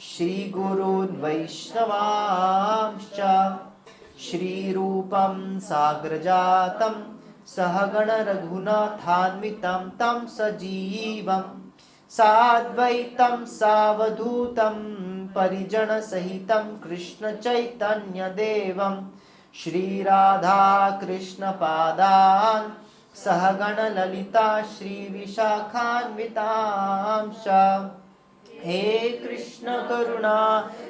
श्रीगुरून् वैष्णवांश्च श्रीरूपं साग्रजातं सहगण रघुनाथान्वितं तं सजीवं साद्वैतं सावधूतं परिजनसहितं कृष्णचैतन्यदेवं श्रीराधाकृष्णपादान् सहगण ललिता श्रीविशाखान्वितांश्च हे कृष्ण करुणा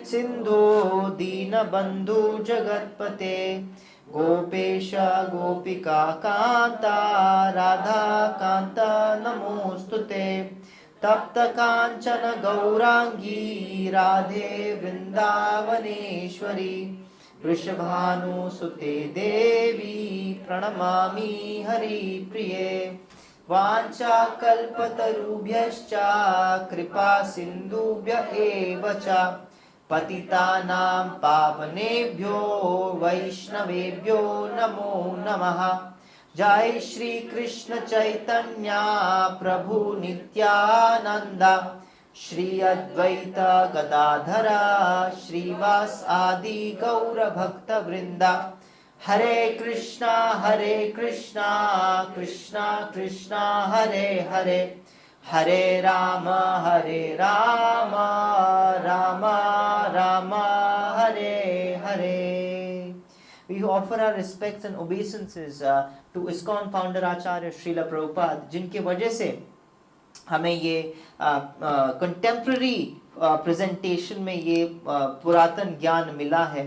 सिंधु दीनबंधु जगत्पते गोपेश गोपिका कांता राधा कांता नमोस्तुते तप्त कांचन गौरांगी राधे वृंदावनेश्वरी वृषभानुसुते देवी प्रणमामि हरिप्रिये वाञ्छाकल्पतरुभ्यश्च कृपा सिन्धुभ्य एव च पतितानां पावनेभ्यो वैष्णवेभ्यो नमो नमः। जय श्री कृष्ण चैतन्य प्रभु नित्यानंद श्री अद्वैत गदाधर श्रीवास आदि गौर भक्त वृंदा हरे Krishna Krishna Krishna Hare Hare Hare Ram Ram Ram Hare Hare. We offer our respects and obeisances to ISKCON founder Acharya Srila Prabhupada, जिनके वजह से हमें ये contemporary presentation में ये पुरातन ज्ञान मिला है,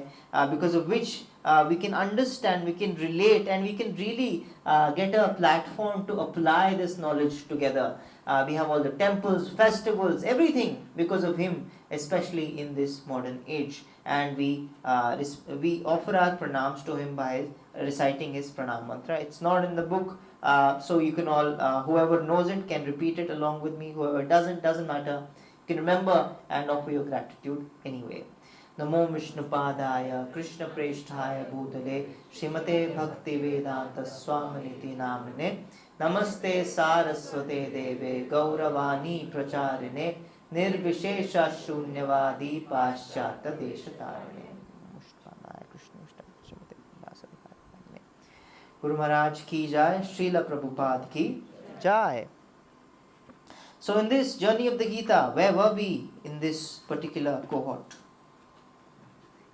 because of which we can understand, we can relate, and we can really get a platform to apply this knowledge together. We have all the temples, festivals, everything because of him, especially in this modern age. And we offer our pranams to him by reciting his pranam mantra. It's not in the book, so you can all, whoever knows it can repeat it along with me. Whoever doesn't matter. You can remember and offer your gratitude anyway. नमो विष्णुपादाय कृष्णप्रेष्ठाय भूतले श्रीमते भक्तिवेदांत स्वामिनिति नामिने नमस्ते सारस्वते देवे गौरवाणी प्रचारिणे निर्विशेष शून्यवादी पाश्चात्य देशतारिणे। गुरु महाराज की जय, श्रील प्रभुपाद की जय। So in this journey of the Gita, where were we in this particular cohort?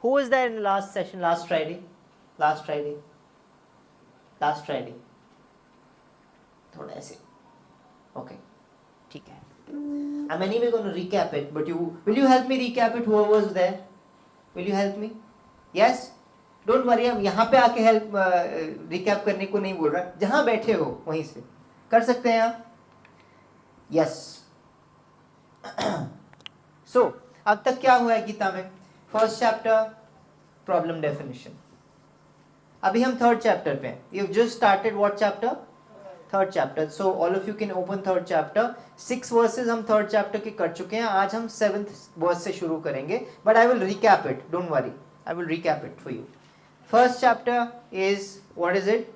Who was there in the last session, last Friday? थोड़ा ऐसे. Okay, ठीक है. I'm anyway going to recap it, but will you help me recap it? Whoever was there, will you help me? Yes? Don't worry, हम यहाँ पे आके help recap करने को नहीं बोल रहा. जहाँ बैठे हो वहीं से कर सकते हैं आप. Yes. So अब तक क्या हुआ है गीता में? First chapter, problem definition. अभी हम third chapter पे हैं. You've just started what chapter? Third chapter. So all of you can open third chapter. 6 verses हम third chapter के कर चुके हैं. आज हम 7th verse से शुरू करेंगे. But I will recap it. Don't worry. I will recap it for you. First chapter is, what is it?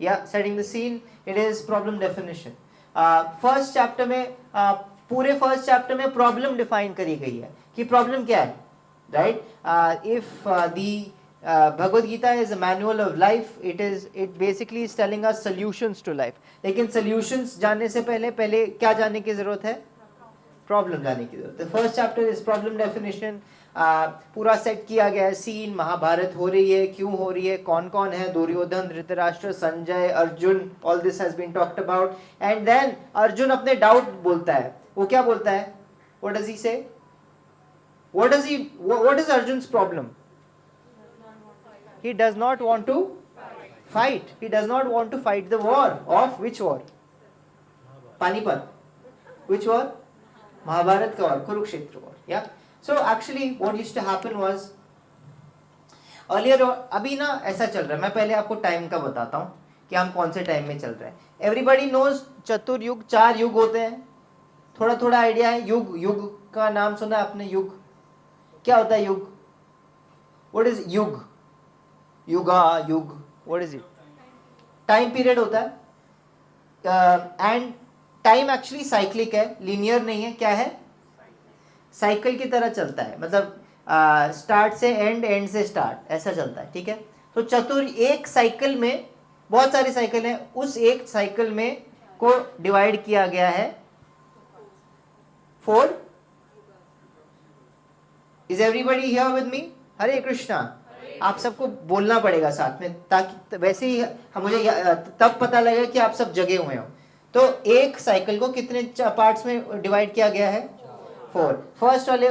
Yeah, setting the scene. It is problem definition. First chapter में पूरे first chapter में problem define करी गई है कि problem क्या है, right? If the Bhagavad Gita is a manual of life, it basically is telling us solutions to life. लेकिन सॉल्यूशंस जानने से पहले क्या जानने की जरूरत है? प्रॉब्लम जानने की जरूरत है. First chapter is problem definition. पूरा सेट किया गया है सीन. महाभारत हो रही है, क्यों हो रही है, कौन कौन है, Duryodhan, Dhritarashtra, Sanjay, Arjun, all this has been talked about. And then Arjun अपने डाउट बोलता है. वो क्या बोलता है? What does he say? What is Arjun's problem? He does not want to fight. He does not want to fight the war. Of which war? Panipat. Which war? Mahabharat ka war, Kurukshetra war. Yeah. So actually what used to happen was earlier, अभी ना ऐसा चल रहा है. मैं पहले आपको time का बताता हूँ कि हम कौन से टाइम में चल रहे हैं. Everybody knows चतुर्युग, 4 युग होते हैं. थोड़ा आइडिया है. युग का नाम सुना है आपने? युग क्या होता है? युग, व्हाट इज युग? युग, what is it? Time period होता है. एंड टाइम एक्चुअली साइक्लिक है, लीनियर नहीं है, क्या है, साइकिल की तरह चलता है, मतलब स्टार्ट से एंड, एंड से स्टार्ट, ऐसा चलता है, ठीक है। तो चतुर एक साइकिल में बहुत सारी साइकिल है, उस एक साइकिल में को डिवाइड किया गया है 4। Is everybody here with me? Hare Krishna. आप सबको बोलना पड़ेगा साथ में, ताकि वैसे ही मुझे तब पता लगे कि आप सब जगे हुए हो। तो एक साइकिल को कितने पार्ट्स में डिवाइड किया गया है? 4। फर्स्ट वाले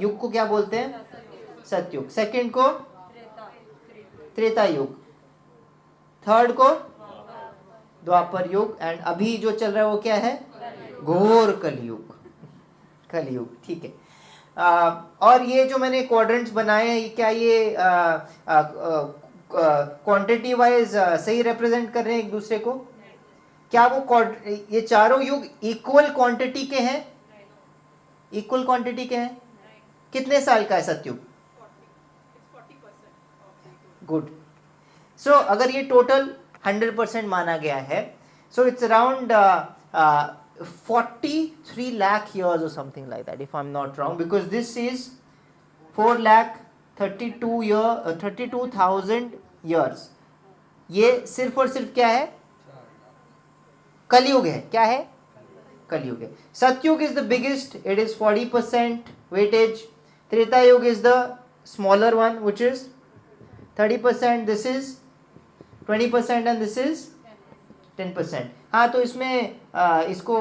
युग को क्या बोलते हैं? सतयुग। सेकंड को त्रेता युग, थर्ड को द्वापर युग, एंड अभी जो चल रहा है वो क्या है? घोर कलयुग, कलयुग, ठीक है। और ये जो मैंने क्वाड्रेंट्स बनाए हैं, क्या ये क्वांटिटी वाइज सही रिप्रेजेंट कर रहे हैं एक दूसरे को? क्या वो ये चारों युग इक्वल क्वांटिटी के हैं? इक्वल क्वांटिटी के हैं? कितने साल का है सतयुग? 40%। गुड। सो अगर ये टोटल 100% माना गया है, so it's around 43 lakh years or something like that, if I'm not wrong, because this is 32,000 years. ये सिर्फ और सिर्फ क्या है? कलयुग है। क्या है? कलयुग है। सतयुग is the biggest, it is 40% weightage. Treta युग is the smaller one, which is 30%. This is 20% and this is 10%. हाँ, तो इसमें इसको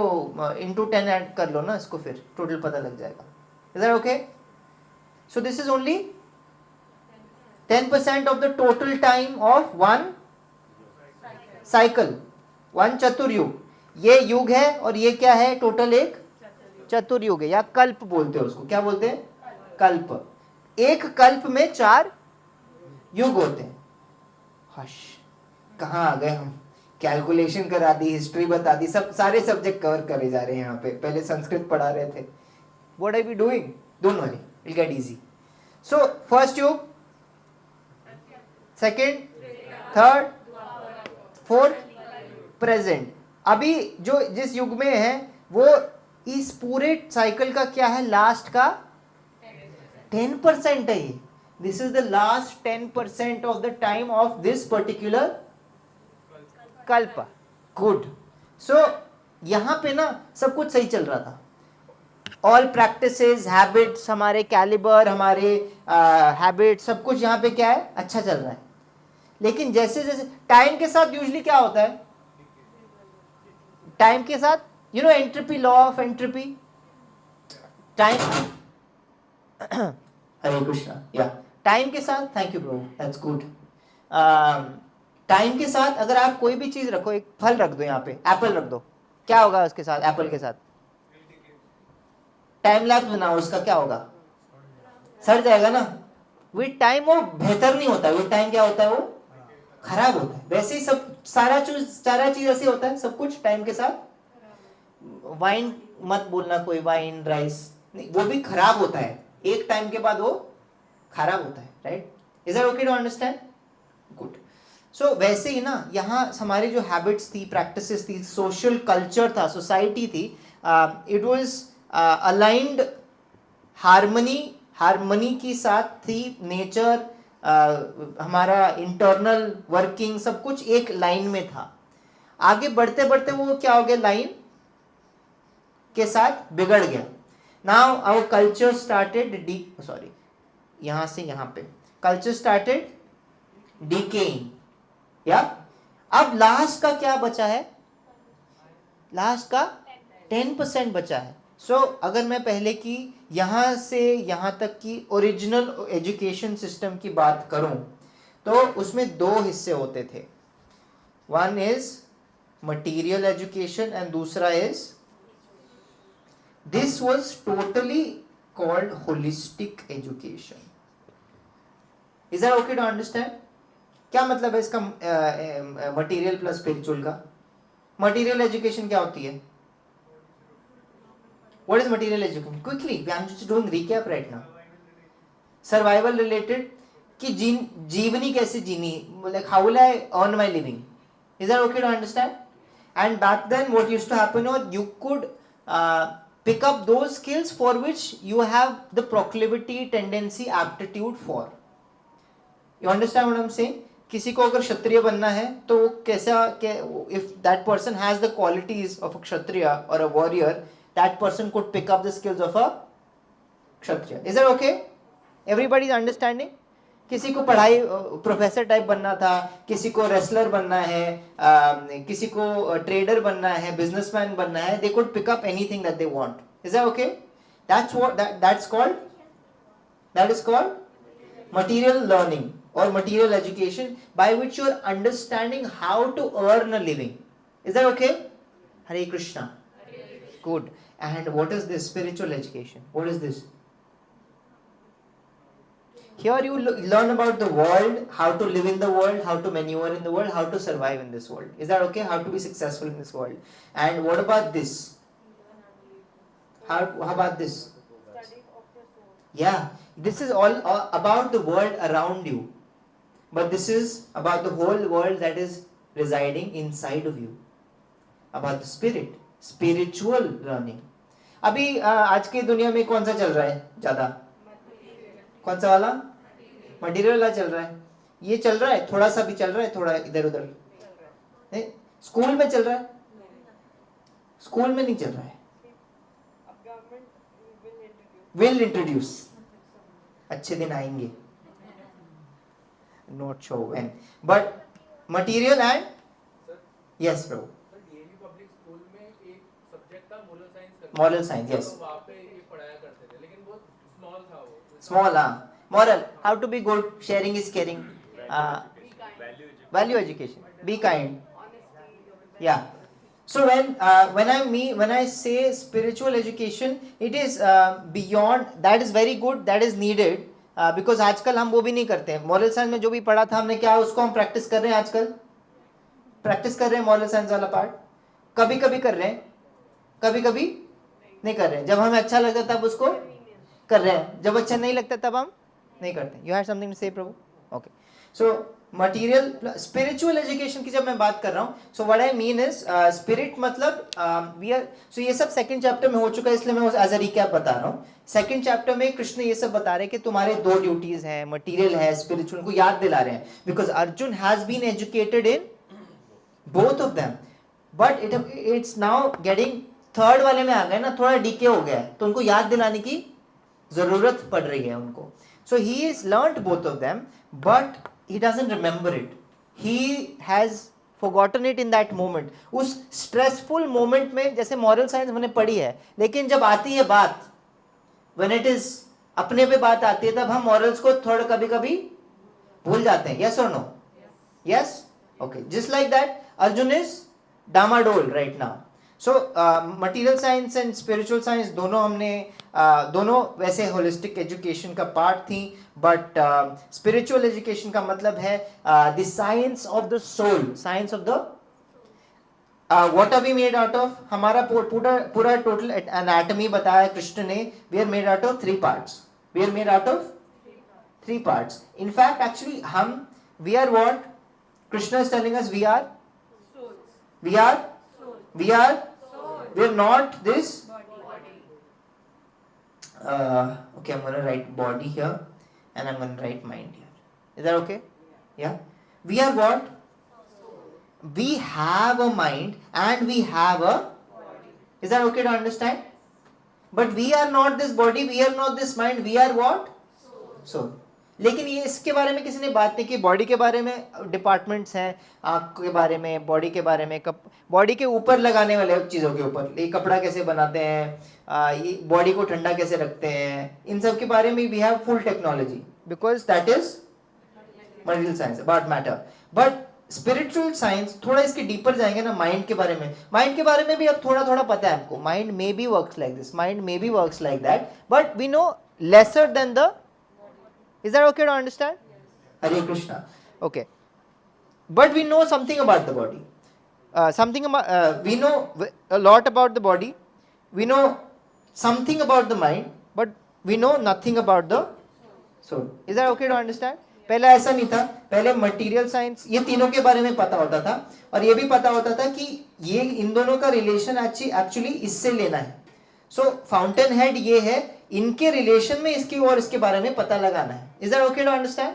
into 10 ऐड कर लो ना, इसको फिर टोटल पता लग जाएगा। Is that okay? So this is only 10% of the total time of one cycle, one चतुर्युग। ये युग है और ये क्या है? टोटल एक चतुर्युग है, या कल्प बोलते हैं उसको। क्या बोलते हैं? कल्प। एक कल्प में 4 युग होते हैं। हश, कहाँ आ गए हम? कैलकुलेशन करा दी, हिस्ट्री बता दी, सब सारे सब्जेक्ट कवर करे जा रहे हैं यहाँ पे। पहले संस्कृत पढ़ा रहे थे। What are we doing? Don't worry, will get easy. So first yug, second, third, fourth, present. अभी जो जिस युग में है वो इस पूरे साइकिल का क्या है? लास्ट का 10% है ये। This is the last 10% of the time of this particular kalpa. Good. So यहाँ पे ना सब कुछ सही चल रहा था। All practices, habits, हमारे कैलिबर, हमारे habits, सब कुछ यहाँ पे क्या है? अच्छा चल रहा है। लेकिन जैसे जैसे टाइम के साथ यूजुअली क्या होता है? टाइम के साथ entropy, law of entropy, time. Hare Krishna. या टाइम के साथ, thank you bro, that's good. Time के साथ अगर आप कोई भी चीज रखो, एक फल रख दो यहाँ पे, एप्पल रख दो, क्या होगा उसके साथ? एप्पल के साथ टाइम लैप्स बनाओ, उसका क्या होगा? सड़ जाएगा ना। विद टाइम वो बेहतर नहीं होता है, विद टाइम क्या होता है? वो खराब होता है। वैसे ही सब सारा चीज ऐसे होता है, सब कुछ टाइम के साथ। वाइन मत बोलना कोई, वाइन, राइस नहीं, वो भी खराब होता है, एक टाइम के बाद वो खराब होता है, right? Is that okay to understand? Good. So वैसे ही ना यहाँ हमारी जो हैबिट्स थी, प्रैक्टिसेस थी, सोशल कल्चर था, सोसाइटी थी, इट वाज अलाइंड, हार्मनी की साथ थी। नेचर, हमारा इंटरनल वर्किंग, सब कुछ एक लाइन में था। आगे बढ़ते बढ़ते वो क्या हो गया? लाइन के साथ बिगड़ गया। नाउ आवर कल्चर स्टार्टेड यहां से यहां पे कल्चर स्टार्टेड डिकेइंग, या अब लास्ट का क्या बचा है? लास्ट का 10% बचा है। सो अगर मैं पहले की यहां से यहां तक की ओरिजिनल एजुकेशन सिस्टम की बात करूं तो उसमें 2 हिस्से होते थे। One is material education and दूसरा is, this was totally called holistic education. Is that okay to understand? क्या मतलब है इसका मटेरियल प्लस स्पिरिचुअल का? मटेरियल एजुकेशन क्या होती है? What is material education? Quickly, I'm just doing recap right now. Survival related, कि जीवनी कैसे जीनी, like how will I earn my living? Is that okay to understand? And back then what used to happen was you could pick up those skills for which you have the proclivity, tendency, aptitude for. You understand what I'm saying? किसी को अगर क्षत्रिय बनना है तो कैसा, if that person has the qualities of a kshatriya or a warrior, that person could pick up the skills of a kshatriya. Is that okay? Everybody is understanding? किसी को पढ़ाई प्रोफेसर टाइप बनना था, किसी को रेसलर बनना है, किसी को ट्रेडर बनना है, बिजनेसमैन बनना है, they could pick up anything that they want. Is that okay? That is called material learning or material education, by which you are understanding how to earn a living. Is that okay? Hare Krishna. Good. And what is this? Spiritual education. What is this? Here you learn about the world, how to live in the world, how to maneuver in the world, how to survive in this world. Is that okay? How to be successful in this world. And what about this? How about this? Yeah, this is all about the world around you. But this is about the whole world that is residing inside of you. About the spirit, spiritual learning. अभी आज की दुनिया में कौन सा चल रहा है ज़्यादा? कौन सा वाला? मटीरियल वाला चल रहा है. ये चल रहा है, थोड़ा सा भी चल रहा है, थोड़ा इधर उधर. स्कूल में चल रहा है? स्कूल में नहीं चल रहा है. Will introduce. अच्छे दिन आएंगे. Not sure when. But material and yes, bro. DAV public school में एक सब्जेक्ट था moral science. Moral science, yes. तो वहाँ पे ये पढ़ाया करते थे, लेकिन बहुत स्मॉल था वो. Small, moral. How to be good. Sharing is caring. Value education. Be kind. Yeah. So when I say spiritual education, it is beyond. That is very good. That is needed. Because आजकल हम वो भी नहीं करते हैं. Moral science में जो भी पढ़ा था हमने, क्या उसको हम प्रैक्टिस कर रहे हैं? आजकल प्रैक्टिस कर रहे हैं मॉरल साइंस वाला पार्ट. कभी कभी कर रहे हैं, कभी कभी नहीं कर रहे हैं. जब हमें अच्छा लगता है तब उसको कर रहे हैं, जब अच्छा नहीं लगता तब हम नहीं करते. यू हैव समथिंग टू से प्रभु? ओके. सो मटीरियल स्पिरिचुअल एजुकेशन की जब मैं बात कर रहा हूँ, so what I mean is spirit मतलब वी आर. सो ये सब सेकंड चैप्टर में हो चुका है, इसलिए मैं एज अ रिकैप बता रहा हूँ. सेकंड चैप्टर में कृष्ण ये सब बता रहे हैं कि तुम्हारे दो ड्यूटीज हैं, मटीरियल है, स्पिरिचुअल. को याद दिला रहे हैं because Arjun has been educated in both of them, but it's now getting third वाले में आ गए ना, थोड़ा डीके हो गया है, तो उनको याद दिलाने की जरूरत पड़ रही है उनको. So he is learned both of them, but he doesn't remember it. He has forgotten it in that moment. उस stressful moment में, जैसे moral science हमने पढ़ी है, लेकिन जब आती है बात, when it is अपने पे बात आती है, तब हम morals को थोड़ा कभी कभी भूल जाते हैं. Yes or no? Yes? Okay. Just like that, Arjun is डामाडोल right now. So material science and spiritual science दोनों हमने दोनों वैसे holistic education का part थी, but spiritual education का मतलब है the science of the soul, science of the what are we made out of. हमारा पूरा total anatomy बताया कृष्ण ने. We are made out of three parts. We are made out of three parts. In fact, actually हम we are what Krishna is telling us. We are we are not this. Okay, I'm going to write body here and I'm going to write mind here. Is that okay? Yeah. We are what? We have a mind and we have a body. Is that okay to understand? But we are not this body, we are not this mind, we are what? Soul. लेकिन ये इसके बारे में किसी ने बात नहीं की. बॉडी के बारे में डिपार्टमेंट्स हैं, आँख के बारे में, बॉडी के बारे में, बॉडी के ऊपर लगाने वाले चीज़ों के ऊपर, ये कपड़ा कैसे बनाते हैं, ये बॉडी को ठंडा कैसे रखते हैं, इन सब के बारे में we have full technology because that is material science about matter. But spiritual science थोड़ा इसके डीपर जाएंगे ना. माइंड के बारे में, माइंड के बारे में भी अब थोड़ा थोड़ा पता है हमको. Mind may be works like this, mind may be works like that, but we know lesser than the. Is that okay to understand? Hare Krishna. Okay. But we know something about the body. We know a lot about the body. We know something about the mind, but we know nothing about the soul. Is that okay to understand? पहले ऐसा नहीं था, पहले material science ये तीनों के बारे में पता होता था और ये भी पता होता था कि ये इन दोनों का रिलेशन एक्चुअली इससे लेना है. सो फाउंटेन हेड ये है, इनके रिलेशन में इसकी और इसके बारे में पता लगाना है. Is that okay to understand?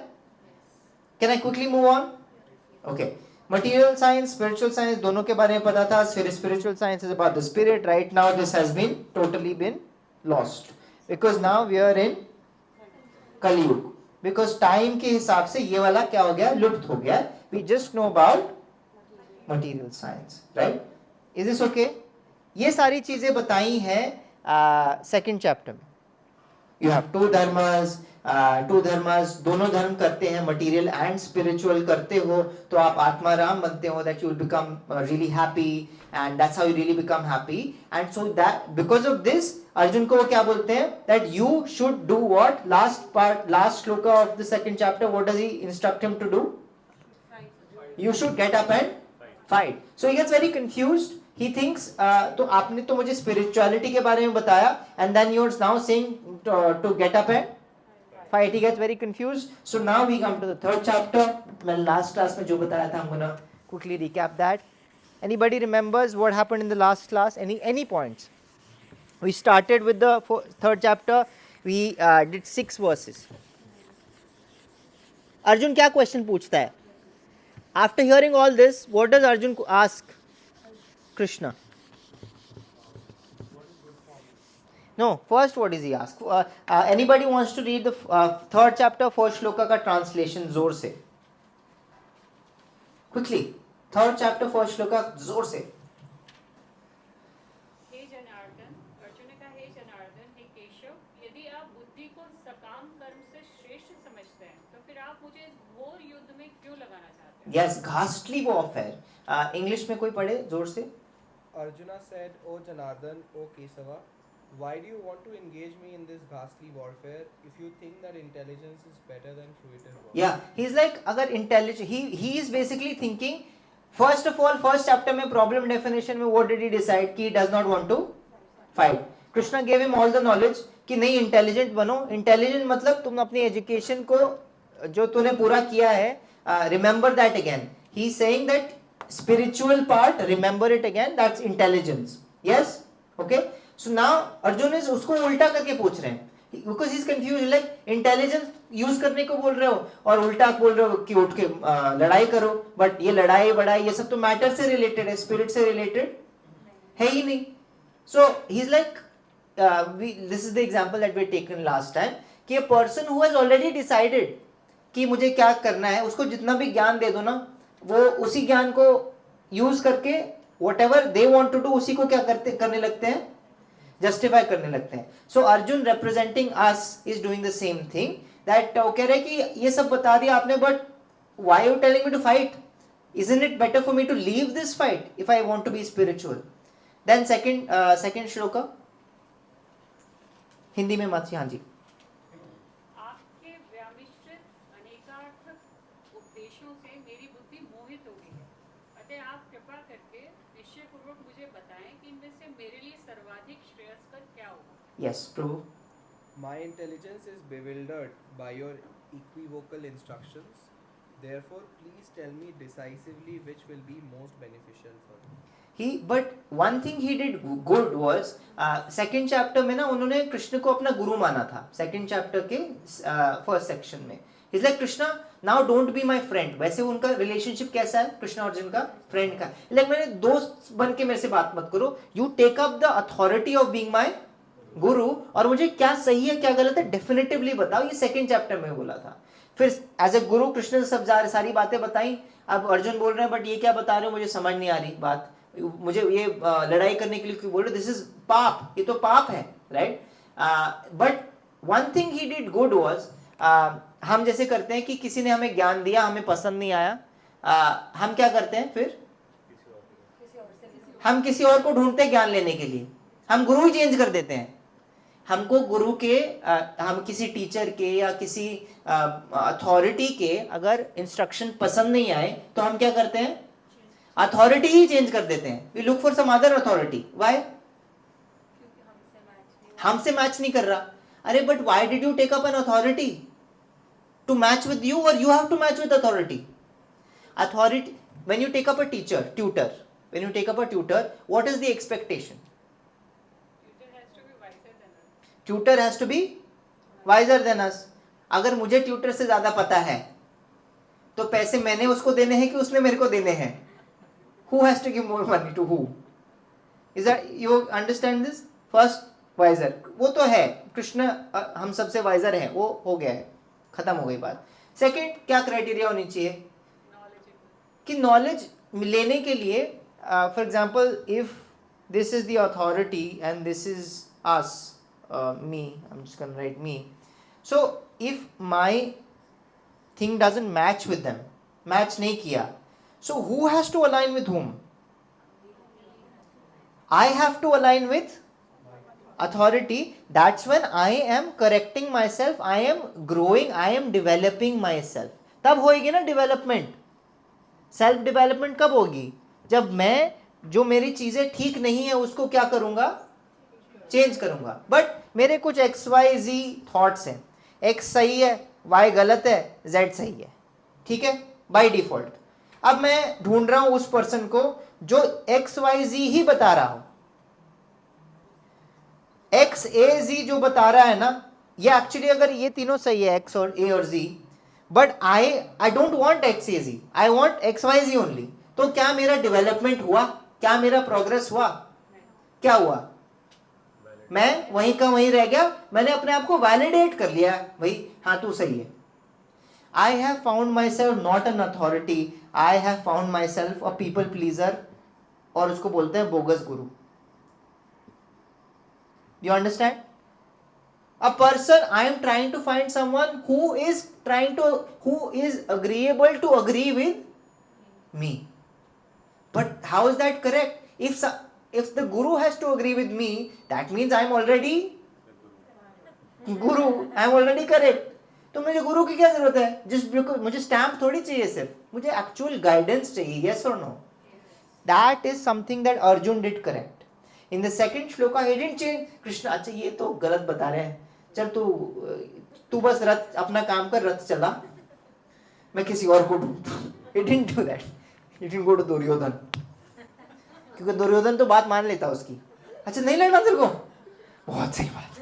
Can I quickly move on? Okay. Material science, spiritual science दोनों के बारे में पता था. फिर spiritual science is about the spirit. Right now this has been totally been lost because now we are in Kalyug. Because time के हिसाब से ये वाला क्या हो गया, लुप्त हो गया. We just know about material science. Right? Is this okay? ये सारी चीजें बताई हैं सेकंड चैप्टर में. यू हैव टू धर्मास, दोनों धर्म करते हैं, मटेरियल एंड स्पिरिचुअल करते हो तो आप आत्माराम बनते हो. That you will become really happy and that's how you really become happy. And so that because of this Arjun को वो क्या बोलते हैं, that you should do what, last shloka of the second chapter, what does he instruct him to do? You should get up and fight. So he gets very confused. He thinks तो आपने तो मुझे spirituality के बारे में बताया and then you're now saying to get up and fight. He gets very confused. So now we come to the third chapter. मैंने last class में जो बताया था, I'm gonna quickly recap that. Anybody remembers what happened in the last class? Any points? We started with the third chapter. We did 6 verses. Arjun क्या question पूछता है? After hearing all this, what does Arjun ask Krishna? No, first what does he ask? Anybody wants to read the third chapter, first shloka का translation जोर से? Quickly, third chapter, first shloka जोर से. हे जनार्दन, अर्जुन ने कहा, हे जनार्दन, हे केशव, यदि आप बुद्धि को सकाम कर्म से श्रेष्ठ समझते हैं तो फिर आप मुझे इस घोर युद्ध में क्यों लगाना चाहते हैं? Yes, ghastly warfare. English में कोई पढ़े जोर से? Arjuna said, O Janardan, O Kesava, why do you want to engage me in this ghastly warfare if you think that intelligence is better than fruitive work? Yeah, he's like अगर intelligent, he is basically thinking, first of all, first chapter में problem definition में what did he decide कि he does not want to fight. Krishna gave him all the knowledge कि नहीं intelligent बनो. Intelligent मतलब तुम अपनी education को जो तूने पूरा किया है, remember that again. He's saying that spiritual part, remember it again, that's intelligence. Yes? Okay? So now Arjun is उसको उल्टा करके पूछ रहे हैं. Because he's confused, like intelligence use करने को बोल रहे हो और उल्टा बोल रहे हो कि उठ के लड़ाई करो. But ये लड़ाई बड़ाई ये सब तो मैटर से रिलेटेड है, स्पिरिट से रिलेटेड है ही नहीं. So he's like, this is the example that we taken last time, कि a person who has already decided कि मुझे क्या करना है, उसको जितना भी ज्ञान दे दो ना, वो उसी ज्ञान को यूज करके whatever they want to do उसी को क्या करने लगते हैं, जस्टिफाई करने लगते हैं. सो Arjun representing us is doing the same thing, that वो कह रहे कि ये सब बता दिया आपने, but why are you telling me to fight? Isn't it better for me to leave this fight if I want to be spiritual? Then second shloka Hindi में मत, हाँ जी. आपके व्यामिश्रित अनेकार्थ उपदेशों से मेरी बुद्धि मोहित हो गई है. अतः आप कृपा करके निश्चयपूर्वक मुझे बताएं कि इनमें से मेरे लिए सर्वाधिक श्रेयस्कर क्या होगा. Yes, Prabhu. My intelligence is bewildered by your equivocal instructions. Therefore, please tell me decisively which will be most beneficial for me. But one thing he did good was second chapter में ना उन्होंने कृष्ण को अपना गुरु माना था. second chapter के first section में he's like Krishna now don't be my friend. वैसे उनका relationship कैसा है कृष्ण और अर्जुन का, friend का. like मेरे दोस्त बन के मेरे से बात मत करो, you take up the authority of being my गुरु और मुझे क्या सही है क्या गलत है definitively बताओ. ये second chapter में बोला था. फिर एज ए गुरु कृष्ण सब सारी बातें बताई. अब अर्जुन बोल रहे हैं बट ये क्या बता रहे हो, मुझे समझ नहीं आ रही बात, मुझे ये लड़ाई करने के लिए क्यों बोल रहे, दिस इज पाप, ये तो पाप है. Right? But one thing he did good was, हम जैसे करते हैं कि किसी ने हमें ज्ञान दिया, हमें पसंद नहीं आया, हम क्या करते हैं, फिर हम किसी और को ढूंढते हैं ज्ञान लेने के लिए, हम गुरु ही चेंज कर देते हैं. हमको गुरु के हम किसी टीचर के या किसी अथॉरिटी के अगर इंस्ट्रक्शन पसंद नहीं आए तो हम क्या करते हैं, अथॉरिटी ही चेंज कर देते हैं. We look for some other authority. Why? हमसे मैच नहीं कर रहा. अरे but why did you take up an authority? to match with you or you have to match with authority? Authority, when you take up a tutor, when you take up a tutor, what is the expectation? Tutor has to be wiser than us. Tutor has to be wiser than us. अगर मुझे tutor से ज्यादा पता है तो पैसे मैंने उसको देने हैं कि उसने मेरे को देने हैं? Who has to give more money to who? Is that you understand this? First, wiser. वो तो है, कृष्ण हम सबसे वाइजर है, वो हो गया है, खत्म हो गई बात. सेकंड, क्या क्राइटेरिया होनी चाहिए कि नॉलेज लेने के लिए, for example, if this is the authority and this is us, me, I am just gonna right me. So if my thing doesn't match with them, match नहीं किया, so who has to align with whom? I have to align with authority. That's when I am correcting myself, I am growing, I am developing myself. तब होगी ना development. Self development कब होगी? जब मैं जो मेरी चीजें ठीक नहीं है उसको क्या करूंगा? चेंज करूंगा. बट मेरे कुछ XYZ थॉट्स हैं, X सही है, Y गलत है, Z सही है, ठीक है, बाय डिफॉल्ट. अब मैं ढूंढ रहा हूं उस पर्सन को जो XYZ ही बता रहा हो. XAZ जो बता रहा है ना, ये एक्चुअली अगर ये तीनों सही है, X और A और Z, but I don't want XAZ, I want XYZ only. तो क्या मेरा डेवलपमेंट हुआ? क्या मेरा प्रोग्रेस हुआ? क्या हुआ? मैं वहीं का वहीं रह गया. मैंने अपने आप को वैलिडेट कर लिया, भाई हाँ तू सही है. I have found myself not an authority, I have found myself a people pleaser, और उसको बोलते हैं bogus Guru. You understand? A person, I am trying to find someone who is agreeable to agree with me. But how is that correct? If the guru has to agree with me, that means I am already guru, I am already correct. तो मुझे गुरु की क्या जरूरत है? Just because मुझे stamp थोड़ी चाहिए, सिर्फ मुझे एक्चुअल गाइडेंस चाहिए. यस और no? That is something that Arjun did correct. In the second shloka he didn't change. Krishna अच्छा ये तो गलत बता रहे हैं, चल तू बस रथ अपना काम कर, रथ चला, मैं किसी और को ढूंढता हूं. He didn't do that. He didn't go to Duryodhan, क्योंकि दुर्योधन तो बात मान लेता उसकी. अच्छा नहीं लगना तेरे को? बहुत सही बात.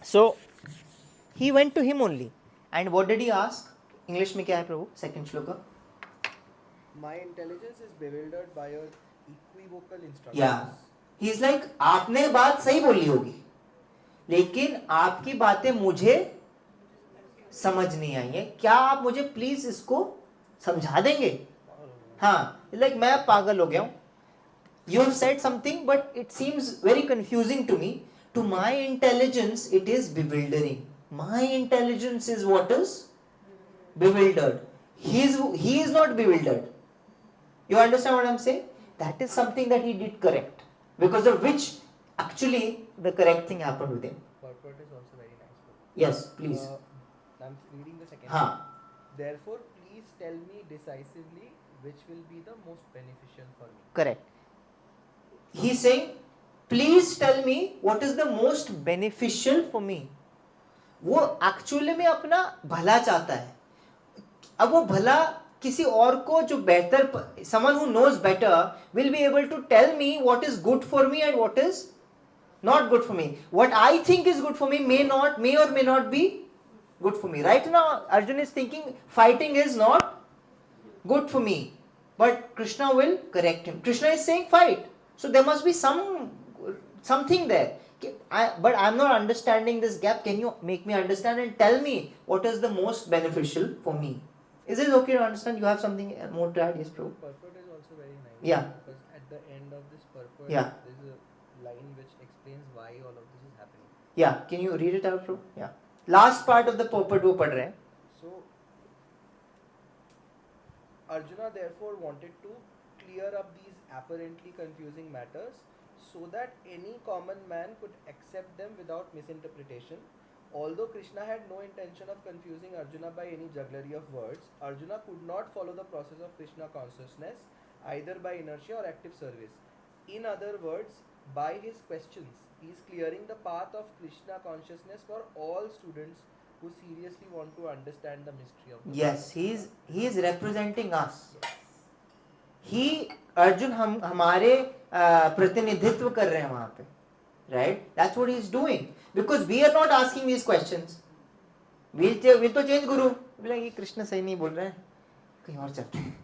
So he went to him only, and what did he ask? English में क्या है प्रभु? Second shloka. My intelligence is bewildered by your equivocal instructions. Yeah, he's like, आपने बात सही बोली होगी, लेकिन आपकी बातें मुझे समझ नहीं आई है. क्या आप मुझे प्लीज इसको समझा देंगे? हाँ, like मैं पागल हो गया हूँ. You have said something, but it seems very confusing to me. To my intelligence, it is bewildering. My intelligence is what is? Bewildered. He is not bewildered. You understand what I'm saying? That is something that he did correct, because of which actually the correct thing happened with him. Purport is also very nice. Yes, please. I'm reading the second. हाँ. Therefore, please tell me decisively which will be the most beneficial for me. Correct. He's saying, please tell me what is the most beneficial for me. वो actually में अपना भला चाहता है. अब वो भला किसी और को जो बेहतर, someone who knows better will be able to tell me what is good for me and what is not good for me. What I think is good for me may or may not be good for me. Right now Arjun is thinking fighting is not good for me, but Krishna will correct him. Krishna is saying fight, so there must be something there. But I'm not understanding this gap. Can you make me understand and tell me what is the most beneficial for me? Is it okay to understand? You have something more to add? Yes, Prabhu. Purport is also very nice. Yeah. Because at the end of this purport, Yeah. there is a line which explains why all of this is happening. Yeah, can you read it out, Prabhu? Yeah. Last part of the purport वो पढ़ रहे हैं. So, Arjuna therefore wanted to clear up these apparently confusing matters so that any common man could accept them without misinterpretation. Although Krishna had no intention of confusing Arjuna by any jugglery of words, Arjuna could not follow the process of Krishna consciousness either by inertia or active service. In other words, By his questions, he is clearing the path of Krishna consciousness for all students who seriously want to understand the mystery of the Yes, he is representing us. He Arjun हम हमारे प्रतिनिधित्व कर रहे हैं वहां पे, right? That's what he is doing, because we are not asking these questions. We'll तो change guru. बोला ये कृष्ण सही नहीं बोल रहे हैं, कहीं और चलते हैं,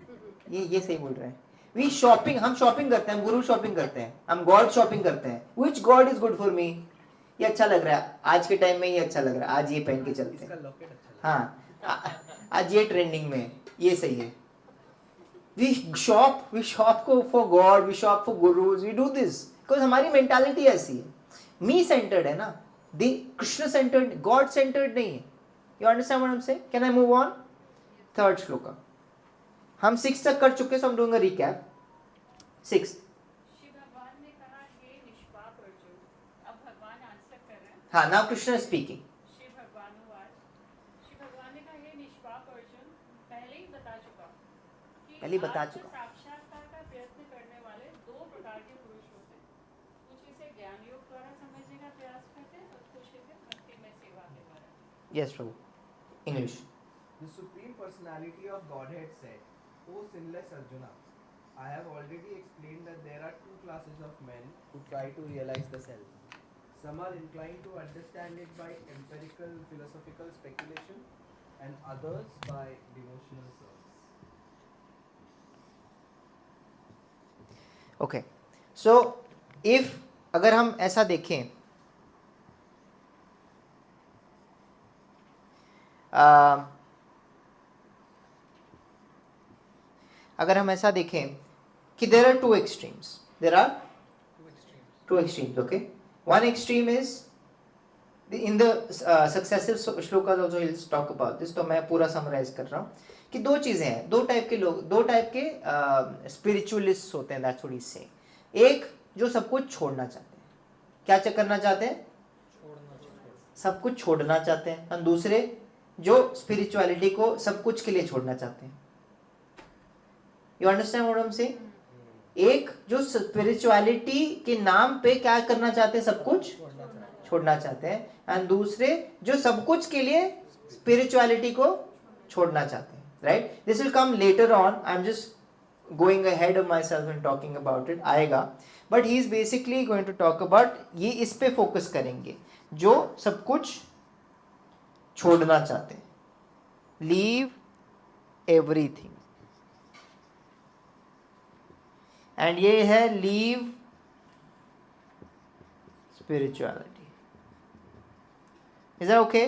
ये सही बोल रहे हैं. We shopping, हम शॉपिंग करते हैं, हम गुरु शॉपिंग करते हैं, हम गॉड शॉपिंग करते हैं. Which God is good for me? ये अच्छा लग रहा है, आज के टाइम में ये अच्छा लग रहा है, आज ये पहन के चलते हैं. इसका लॉकेट अच्छा लगा. हाँ, आज ये ट्रेंडिंग में है, ये सही है. We shop for God, we shop for gurus, we do this because हमारी मेंटालिटी ऐसी है. मी सेंटर्ड है ना, कृष्ण सेंटर्ड, गॉड सेंटर्ड नहीं है. You understand what I am saying? Can I move on? Third shloka. हम 6 तक कर चुके, सो हम डूइंग अ रिकैप. 6. शिव भगवान ने कहा, हे निष्पाप अर्जुन. अब भगवान आंसर कर रहे हैं. हाँ, नाउ कृष्ण स्पीकिंग. शिव भगवान ने कहा, हे निष्पाप अर्जुन, पहले ही बता चुका कि साक्षात्कार का प्रयत्न करने वाले 2 प्रकार के पुरुष होते हैं. कुछ इसे ज्ञान योग द्वारा समझने का प्रयास करते हैं और कुछ इसे भक्ति में सेवा के द्वारा. Yes Prabhu. English. The Supreme Personality of Godhead said, O sinless Arjuna, I have already explained that there are 2 classes of men who try to realize the self. Some are inclined to understand it by empirical philosophical speculation and others by devotional service. Okay, so if अगर हम ऐसा देखें, अगर हम ऐसा देखें कि there are 2 extremes. There are 2 extremes, okay? One extreme is in the successive shlokas also he'll talk about this. तो मैं पूरा summarize कर रहा हूँ कि 2 चीजें हैं, 2 टाइप के लोग, 2 टाइप के स्पिरिचुअलिस्ट होते हैं. That's what he's saying. एक जो सब कुछ छोड़ना चाहते हैं. क्या करना चाहते हैं? सब कुछ छोड़ना चाहते हैं. और दूसरे जो स्पिरिचुअलिटी को सब कुछ के लिए छोड़ना चाहते हैं. You understand what I am saying? एक जो स्पिरिचुअलिटी के नाम पे क्या करना चाहते हैं? सब कुछ छोड़ना चाहते हैं. एंड दूसरे जो सब कुछ के लिए स्पिरिचुअलिटी को छोड़ना चाहते हैं. Right? This will come later on. I am just going ahead of myself and talking about it. आएगा, but he is basically going to talk about, ये इस पे फोकस करेंगे जो सब कुछ छोड़ना चाहते हैं. Leave everything. एंड ये है leave spirituality. Is that okay?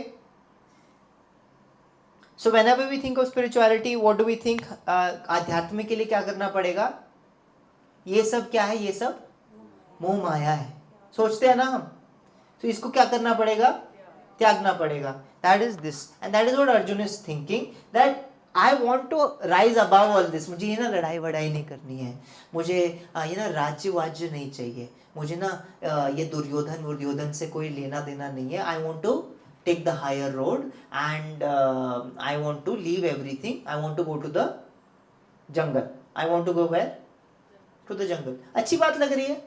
So whenever we think of spirituality, what do we think? आध्यात्म के लिए क्या करना पड़ेगा? ये सब क्या है? ये सब मोह माया है. सोचते हैं ना हम, तो इसको क्या करना पड़ेगा? त्यागना पड़ेगा. That is this, and that is what Arjun is thinking, that I want to rise above all this. मुझे ये ना लड़ाई वड़ाई नहीं करनी है, मुझे ये ना राज्य वाज्य नहीं चाहिए, मुझे ना ये दुर्योधन से कोई लेना देना नहीं है. I want to take the higher road and I want to leave everything. I want to go to the jungle. I want to go where? To the jungle. अच्छी बात लग रही है,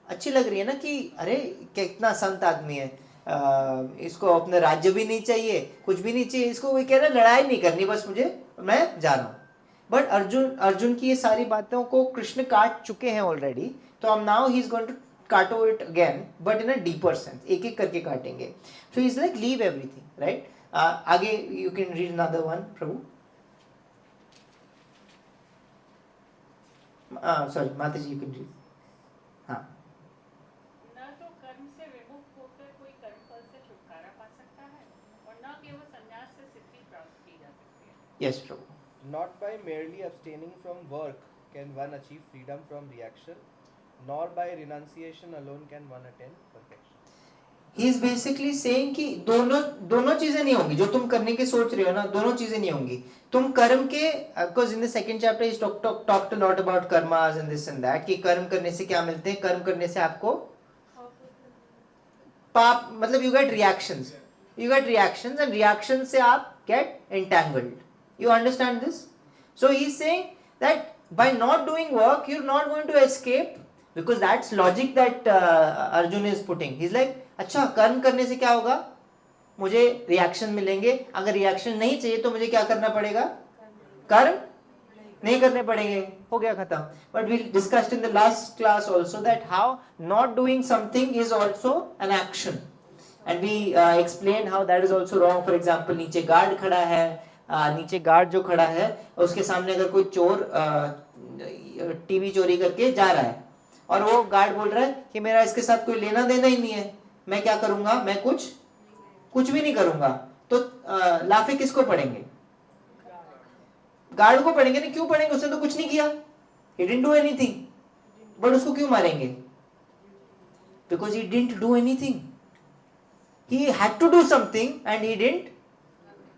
अच्छी लग रही है ना कि अरे कितना संत आदमी है, इसको अपने राज्य भी नहीं चाहिए, कुछ भी नहीं चाहिए, इसको वही कह रहा है लड़ाई नहीं करनी, बस मुझे, मैं जा रहा हूँ. बट अर्जुन की ये सारी बातों को कृष्ण काट चुके हैं ऑलरेडी. तो हम now he is going to काटो it again, but in a deeper sense. एक एक करके काटेंगे. So he is like leave everything. Right? आगे you can read another one. Prabhu, sorry Mata ji, you can read. हाँ. न तो कर्म से विमुक्त होकर कोई कर्मफल से छुटकारा पा सकता है और न केवल संन्यास से सिद्धि प्राप्त की जा सकती है. Yes Prabhu. Not by merely abstaining from work can one achieve freedom from reaction, nor by renunciation alone can one attain perfection. He is basically saying कि दोनों चीजें नहीं होंगी. जो तुम करने के सोच रहे हो ना, दोनों चीजें नहीं होंगी. तुम कर्म के, because in the second chapter he talked a lot about karmas and this and that, कि कर्म करने से क्या मिलते हैं. कर्म करने से आपको पाप, मतलब you get reactions and reactions से आप get entangled. You understand this? So he is saying that by not doing work, you're not going to escape because that's logic that Arjun is putting. He is like अच्छा कर्म करने से क्या होगा, मुझे reaction मिलेंगे, अगर रिएक्शन नहीं चाहिए तो मुझे क्या करना पड़ेगा, कर्म नहीं करने पड़ेंगे, हो गया खत्म. But we discussed in the last class also that how not doing something is also an action, and we explain how that is also wrong. For example नीचे गार्ड खड़ा है, नीचे गार्ड जो खड़ा है उसके सामने अगर कोई चोर टीवी चोरी करके जा रहा है और वो गार्ड बोल रहा है कि मेरा इसके साथ कोई लेना देना ही नहीं है, मैं क्या करूंगा, मैं कुछ भी नहीं करूंगा, तो लाफे किसको पड़ेंगे, गार्ड को पड़ेंगे. नहीं क्यों पड़ेंगे, उसने तो कुछ नहीं किया, he didn't do anything, but उसको क्यों मारेंगे, because he didn't do anything, he had to do something and he didn't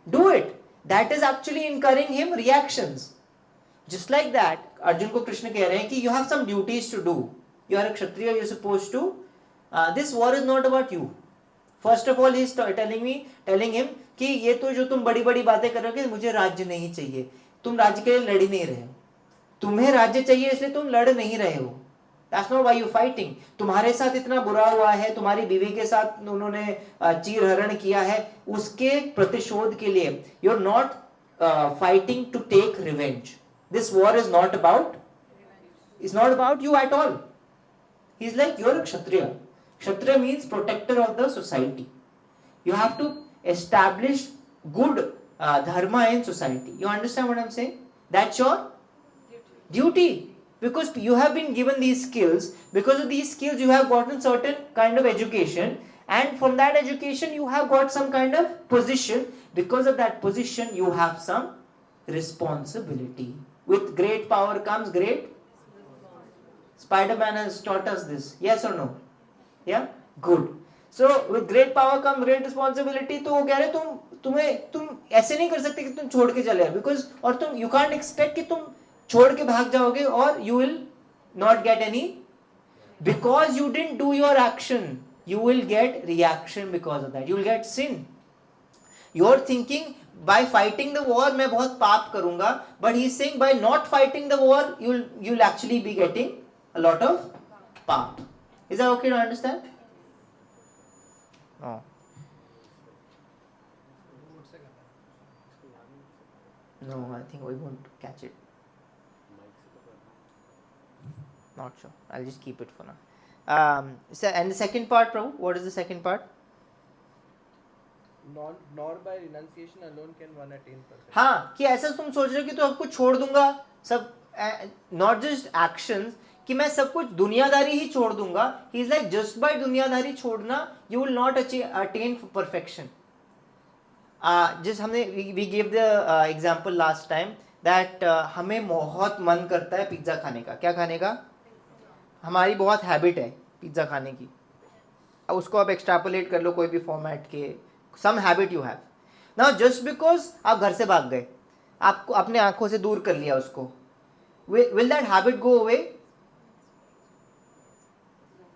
do it. That is actually incurring him reactions. Just like that, Arjun को कृष्ण कह रहे हैं कि you have some duties to do. You are a kshatriya, you are supposed to. This war is not about you. First of all, he is telling him कि ये तो जो तुम बड़ी बड़ी बातें कर रहे हो कि मुझे राज्य नहीं चाहिए, तुम राज्य के लिए लड़ ही नहीं रहे हो, तुम्हें राज्य चाहिए इसलिए तुम लड़ नहीं रहे हो. That's not why you fighting. तुम्हारे साथ इतना बुरा हुआ है, तुम्हारी बीवी के साथ उन्होंने चीरहरण किया है, उसके प्रतिशोध के लिए you're not fighting to take revenge. This war is not about you at all. He's like, you're a kshatriya. Kshatriya means protector of the society. You have to establish good dharma in society. You understand what I'm saying? That's your duty. Because you have been given these skills, because of these skills you have gotten certain kind of education, and from that education you have got some kind of position. Because of that position you have some responsibility. With great power comes great. Spider-Man has taught us this. Yes or no? Yeah? Good. So with great power comes great responsibility. तो वो कह रहे तुम ऐसे नहीं कर सकते कि तुम छोड़ के चले, because और तुम you can't expect कि तुम छोड़ के भाग जाओगे और you will not get any, because you didn't do your action, you will get reaction because of that, you will get sin. You're thinking by fighting the war मैं बहुत पाप करूंगा, but he's saying by not fighting the war you'll actually be getting a lot of पाप. Is that okay to understand? No. No, I think we won't catch it. Not sure. I'll just keep it for now. And the second part, Prabhu, what is the second part? Nor by renunciation alone can one attain perfection. हाँ, कि ऐसा तुम सोच रहे हो कि तो सब कुछ छोड़ दूंगा, सब not just actions, कि मैं सब कुछ दुनियादारी ही छोड़ दूंगा. He is like, just by दुनियादारी छोड़ना you will not attain perfection. जिस हमने we gave the example last time that हमें बहुत मन करता है पिज्ज़ा खाने का. क्या खाने का? हमारी बहुत हैबिट है पिज्ज़ा खाने की. अब उसको आप एक्सट्रापोलेट कर लो कोई भी फॉर्मेट के, some habit you have. Now just because आप घर से भाग गए, आपको अपने आंखों से दूर कर लिया उसको, will that habit go away?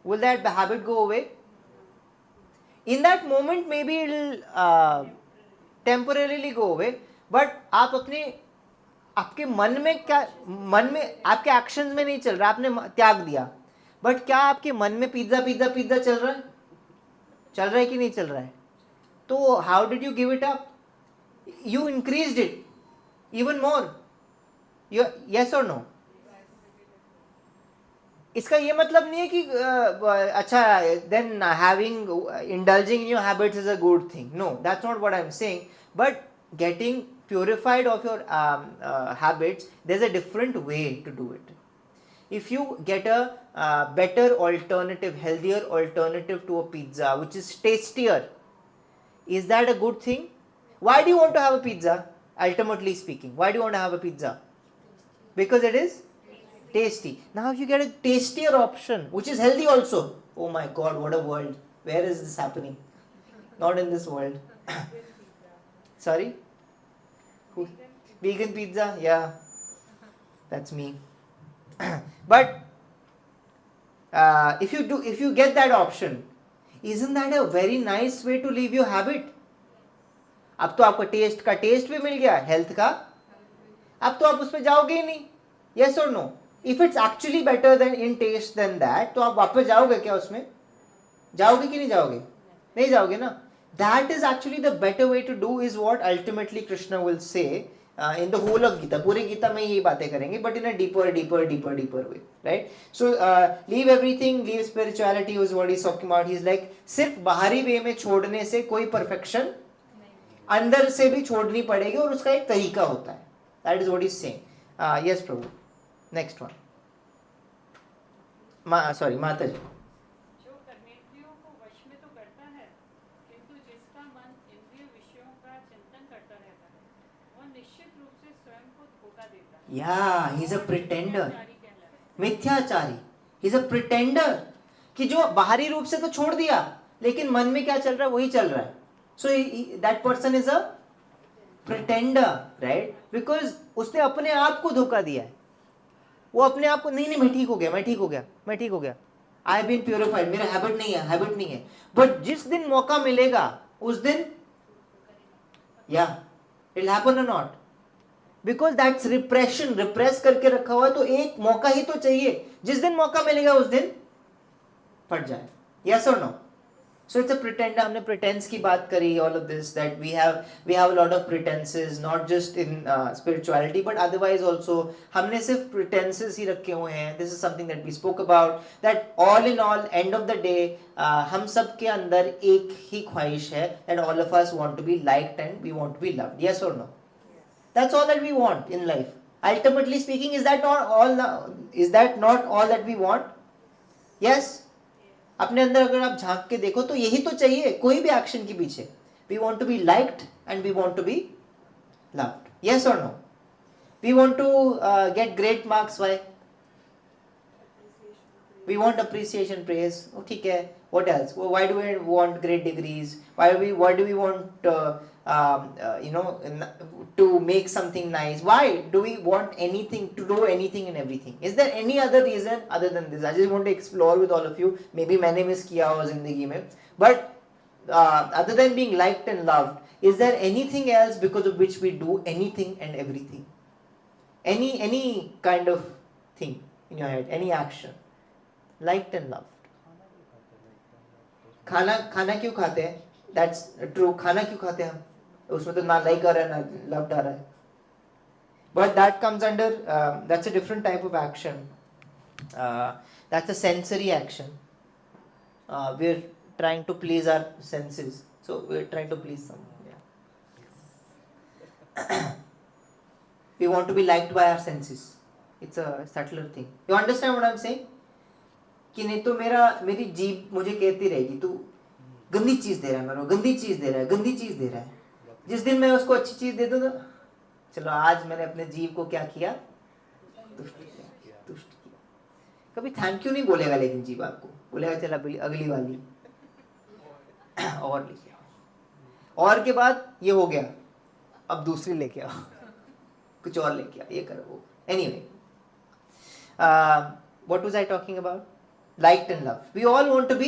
Will that habit go away? In that moment maybe it will temporarily go away, but आप आपके मन में आपके एक्शंस में नहीं चल रहा, आपने त्याग दिया, बट क्या आपके मन में पिज्जा पिज्जा पिज्जा चल रहा है कि नहीं चल रहा है? तो how did you give it up? You increased it even more. Yes और नो? इसका ये मतलब नहीं है कि अच्छा then having indulging in your habits is a good thing. No, that's not what I am saying. But getting purified of your habits, there's a different way to do it. If you get a better alternative, healthier alternative to a pizza which is tastier, is that a good thing? Why do you want to have a pizza? Ultimately speaking, why do you want to have a pizza? Because it is tasty. Now if you get a tastier option which is healthy also, oh my god, what a world. Where is this happening? Not in this world. Sorry? Who? Vegan pizza? Yeah, that's me. But if you get that option, isn't that a very nice way to leave your habit? अब तो आपको test भी मिल गया, health का, अब तो आप उस पर जाओगे ही नहीं. Yes or no? If it's actually better than in test then that, तो आप वापस जाओगे क्या उसमें? जाओगे कि नहीं जाओगे? नहीं जाओगे ना. That is actually the better way to do is what ultimately Krishna will say in the whole of Gita. पूरे गीता में ये बातें करेंगे, but in a deeper way, right? So leave everything, leave spirituality was what he's talking about. He's like सिर्फ बाहरी वे में छोड़ने से कोई perfection अंदर से भी छोड़नी पड़ेगी और उसका एक तरीका होता है. That is what he's saying. Yes, Prabhu. Next one. माता जी. जो कर्मेंद्रियों को वश में तो करता है, किंतु जिसका मन इंद्रिय विषयों का चिंतन करता रहता है, वह निश्चित रूप से स्वयं को धोखा देता है. Yeah, he's a pretender. मिथ्याचारी कहलाता है. मिथ्याचारी. He's a pretender. कि जो बाहरी रूप से तो छोड़ दिया, लेकिन मन में क्या चल रहा है वही चल रहा है. So that person is a pretender, right? Because उसने अपने आप को धोखा दिया है. वो अपने आप को नहीं मैं ठीक हो गया, आई हैव बीन प्योरिफाइड, मेरा हैबिट नहीं है. बट जिस दिन मौका मिलेगा उस दिन या it will happen or not, because that's repression. Repress करके रखा हुआ है, तो एक मौका ही तो चाहिए. जिस दिन मौका मिलेगा उस दिन फट जाए. यस और no? So it's a pretender. हमने pretense की बात करी, all of this, that we have a lot of pretenses, not just in spirituality but otherwise also. हमने सिर्फ pretenses ही रखे हुए हैं. This is something that we spoke about, that all in all end of the day हम सब के अंदर एक ही ख्वाहिश है, that all of us want to be liked and we want to be loved. Yes or no? That's all that we want in life. Ultimately speaking, is that not all that we want? Yes. अपने अंदर अगर आप झांक के देखो तो यही तो चाहिए कोई भी एक्शन के पीछे. We want to be liked and we want to be loved. Yes और no? We want to get great marks. Why? We want appreciation, praise. ठीक है. What else? Why do we want great degrees? Why do we want to make something nice? Why do we want anything, to do anything and everything? Is there any other reason other than this? I just want to explore with all of you. Maybe मैंने miss किया हो जिंदगी में, but other than being liked and loved, is there anything else because of which we do anything and everything? Any kind of thing in your head, any action, liked and loved. खाना क्यों खाते हैं? That's true. खाना क्यों खाते हैं हम? उसमें तो ना लाइक आ रहा है ना लव्ड आ रहा है. But that comes under, that's a different type of action. That's a sensory action. We're trying to please our senses. So we're trying to please someone. Yeah. We want to be liked by our senses. It's a subtler thing. You understand what I'm saying? कि नहीं तो मेरी जीभ मुझे कहती रहेगी तू गंदी चीज दे रहा है, मेरे को गंदी चीज दे रहा है. जिस दिन मैं उसको अच्छी चीज दे दूं तो चलो आज मैंने अपने जीव को क्या किया? तुष्ट किया. कभी थैंक यू नहीं बोलेगा, लेकिन जीव आपको बोलेगा चल अगली वाली और लेके आओ, और के बाद ये हो गया अब दूसरी लेके आओ, कुछ और लेके आओ, ये करो वो. Anyway, what was I talking about? Liked and loved. We all want to be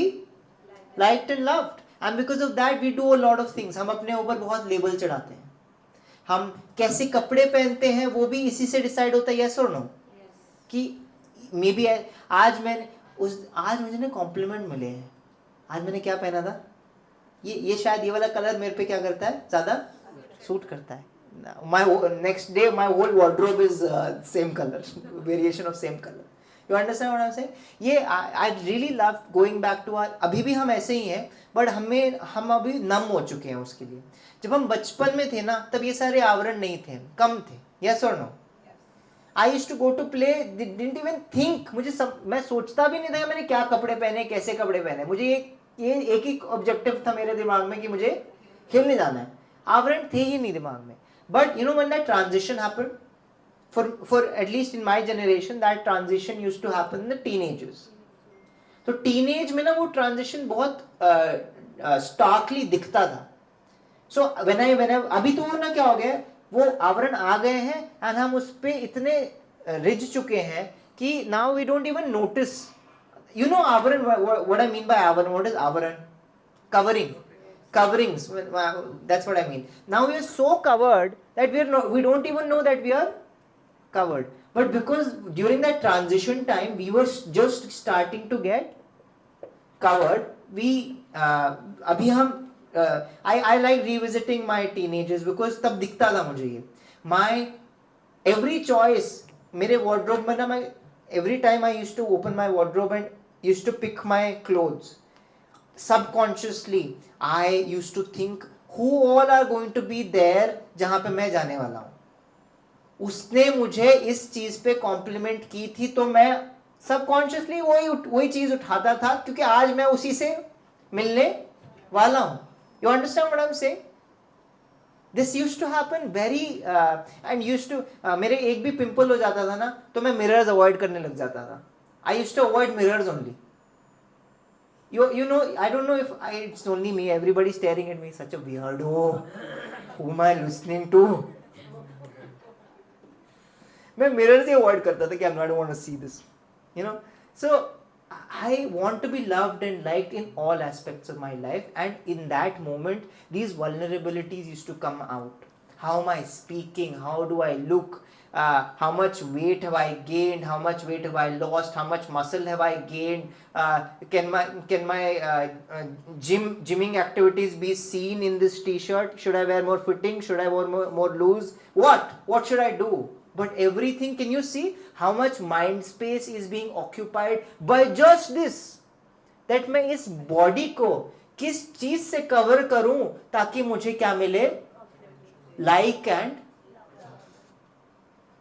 liked and loved. And because of that we do a lot of things. हम अपने ऊपर बहुत लेबल चढ़ाते हैं. हम कैसे कपड़े पहनते हैं वो भी इसी से डिसाइड होता है. यस और नो? कि मे बी आज मुझे ना कॉम्प्लीमेंट मिले हैं, आज मैंने क्या पहना था, ये शायद ये वाला कलर मेरे पे क्या करता है, ज़्यादा सूट करता है. My next day my whole wardrobe is same color, variation of same color. You understand what I'm saying? ये I really love going back to our, अभी भी हम ऐसे ही हैं, बट हम अभी नम हो चुके हैं उसके लिए. जब हम बचपन में थे ना तब ये सारे आवरण नहीं थे, कम थे. यस और no? I used to go to play, didn't even think. मैं सोचता भी नहीं था मैंने क्या कपड़े पहने, कैसे कपड़े पहने. मुझे ये एक ही ऑब्जेक्टिव था मेरे दिमाग में कि मुझे खेलने जाना है. आवरण थे ही नहीं दिमाग में. But you know when that transition happened, for at least in my generation, that transition used to happen in the teenagers. तो टीनेज में ना वो ट्रांजिशन बहुत स्टार्कली दिखता था. सो अभी तो वो ना क्या हो गया, वो आवरण आ गए हैं एंड हम उस पे इतने रिज चुके हैं कि now we don't even notice. You know avaran, what I mean by avaran? What is avaran? coverings, that's what I mean. Now we are so covered that we don't even know that we are covered. But because during that transition time, we were just starting to get covered. अभी हम I like revisiting my teenagers because तब दिखता था मुझे ये. My every choice, मेरे wardrobe में ना, मैं every time I used to open my wardrobe and used to pick my clothes, subconsciously I used to think who all are going to be there जहाँ पे मैं जाने वाला हूँ. उसने मुझे इस चीज पे कॉम्प्लीमेंट की थी तो मैं सबकॉन्शियसली वही चीज उठाता था क्योंकि आज मैं उसी से मिलने वाला हूं. You understand what I am saying? This used to happen very and used to, मेरे एक भी पिंपल हो जाता था ना तो मैं मिरर्स अवॉइड करने लग जाता था. I used to avoid mirrors only. You know, I don't know if it's only me, everybody staring at me, such a weirdo, who am I listening to? मैं मिरर से अवॉइड करता था कि I not want to see this, you know. So I want to be loved and liked in all aspects of my life, and in that moment these vulnerabilities used to come out. How am I speaking? How do I look? How much weight have I gained? How much weight have I lost? How much muscle have I gained? Can my gymming activities be seen in this t-shirt? Should I wear more fitting? Should I wear more loose? What should I do? But everything, can you see how much mind space is being occupied by just this? That मैं इस body को किस चीज से cover करूं ताकि मुझे क्या मिले? Like and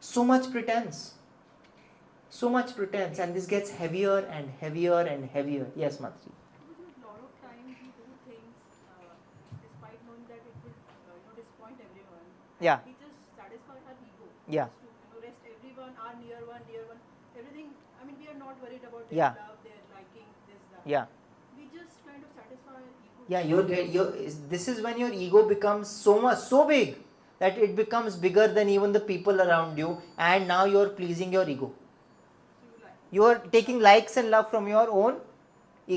so much pretense, and this gets heavier and heavier and heavier. Yes, Matri. A lot of times we do things despite knowing that it will disappoint everyone. Yeah. We just satisfy our ego. Yeah. Just to rest everyone, our near one, everything. I mean, we are not worried about Yeah. their love, their liking, this, that. Yeah. We just kind of satisfy our ego. Yeah, this is when your ego becomes so big that it becomes bigger than even the people around you, and now you're pleasing your ego. You're taking likes and love from your own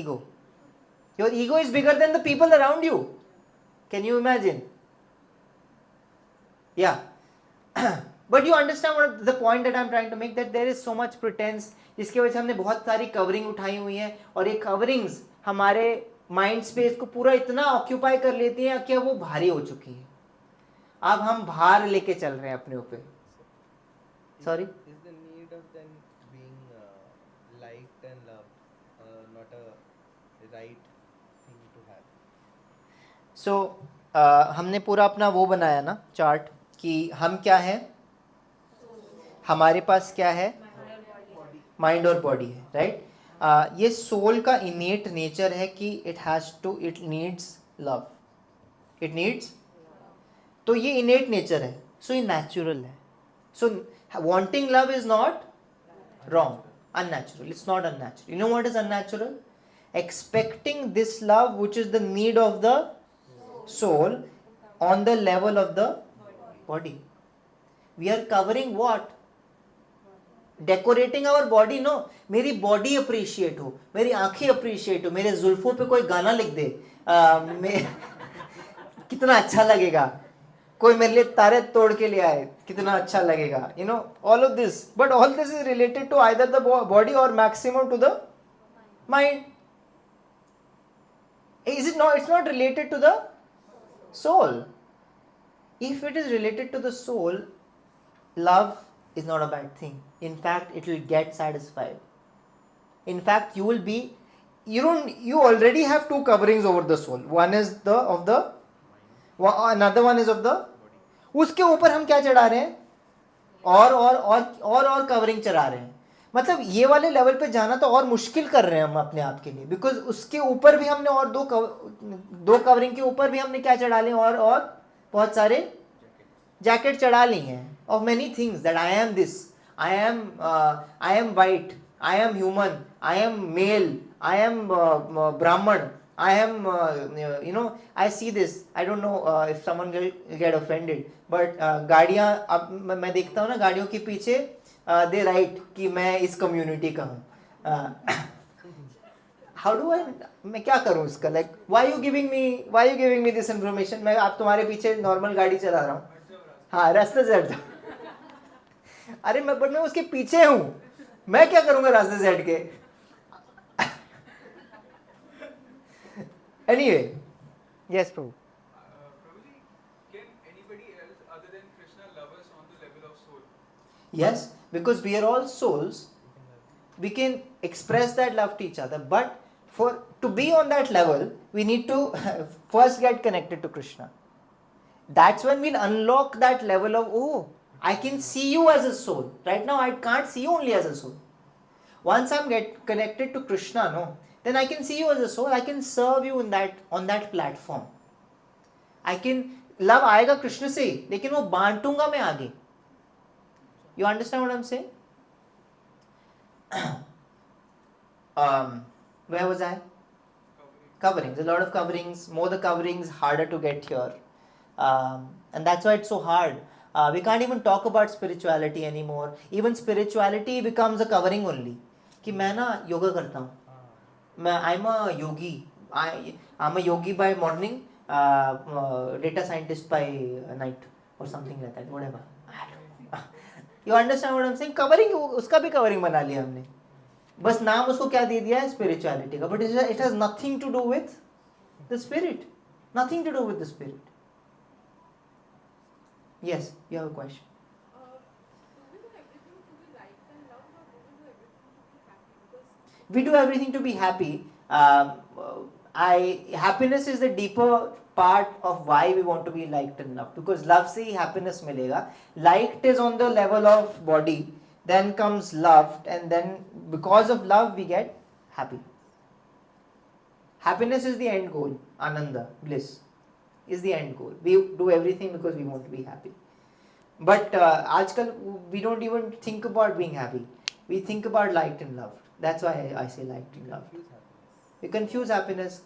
ego. Your ego is bigger than the people around you. Can you imagine? Yeah. But you understand what the point that I'm trying to make, that there is so much pretense, जिसकी वजह से हमने बहुत सारी covering उठाई हुई है, और ये कवरिंग्स हमारे माइंड स्पेस को पूरा इतना ऑक्यूपाई कर लेती हैं कि वो भारी हो चुकी है. अब हम भार लेके चल रहे हैं अपने ऊपर. Sorry? Is the need of them being liked and loved not a right thing to have? So हमने पूरा अपना वो बनाया ना चार्ट कि हम क्या हैं, हमारे पास क्या है, माइंड और बॉडी है, राइट. ये सोल का इनेट नेचर है कि it needs love, it needs. तो ये इनेट नेचर है, सो ये नेचुरल है. So wanting love is not wrong, unnatural. It's not unnatural. You know what is unnatural? Expecting this love, which is the need of the soul, on the level of the body. We are covering what? Decorating our body. No, मेरी body appreciate हो, मेरी आंखें appreciate हो, मेरे जुल्फों पे कोई गाना लिख दे, कितना अच्छा लगेगा. कोई मेरे लिए तारे तोड़ के ले आए, कितना अच्छा लगेगा. You know, all of this, but all this is related to either the body or maximum to the mind. Is it not? It's not related to the soul. If it is related to the soul, love is not a bad thing. In fact, it will get satisfied. In fact, you already have two coverings over the soul. One is another one is of the. उसके ऊपर हम क्या चढ़ा रहे हैं? और covering चढ़ा रहे हैं. मतलब ये वाले लेवल पे जाना तो और मुश्किल कर रहे हैं हम अपने आप के लिए, बिकॉज उसके ऊपर भी हमने और दो कवरिंग के ऊपर भी हमने क्या चढ़ा लिए, और बहुत सारे जैकेट चढ़ा ली हैं of many things. That I am this, I am white, I am human, I am male, I am Brahmin, I am, I see this. I don't know if someone will get offended, but गाड़ियाँ, अब मैं देखता हूँ ना गाड़ियों के पीछे they write कि मैं इस कम्युनिटी का हूँ. How do मैं क्या करूँ इसका? Like, why you giving me this information? मैं आप तुम्हारे पीछे नॉर्मल गाड़ी चला रहा हूँ, हाँ रास्ते से हट जाओ. अरे मैं उसके पीछे हूं, मैं क्या करूंगा रास्ते से हट के? Anyway, yes Prabhu. Prabhuji, can anybody else other than Krishna love us on the level of soul? Yes, because we are all souls, we can express that love to each other, but to be on that level, we need to first get connected to Krishna. That's when we'll unlock that level of, oh, I can see you as a soul. Right now, I can't see you only as a soul. Once I'm get connected to Krishna, no, then I can see you as a soul. I can serve you on that platform. I can love आएगा कृष्ण से, लेकिन वो बांटूंगा मैं आगे. You understand what I'm saying? Where was I? Coverings. A lot of coverings. More the coverings, harder to get here. And that's why it's so hard. We can't even talk about spirituality anymore. Even spirituality becomes a covering only. कि मैं ना योगा करता हूँ. I'm a yogi. I'm a yogi by morning, data scientist by night, or something like that. Whatever. You understand what I'm saying? Covering, उसका भी covering बना लिया हमने. बस नाम उसको क्या दे दिया है? Spirituality का. But it has nothing to do with the spirit. Nothing to do with the spirit. Yes, you have a question. Do we do everything to be liked and loved, or do we do everything to be happy? Because We do everything to be happy. Happiness is the deeper part of why we want to be liked and loved. Because love से ही happiness मिलेगा. Liked is on the level of body. Then comes loved, and then because of love we get happy. Happiness is the end goal. Ananda, bliss, is the end goal. We do everything because we want to be happy. But आजकल we don't even think about being happy. We think about liked and loved. That's why I say liked and loved. We confuse happiness.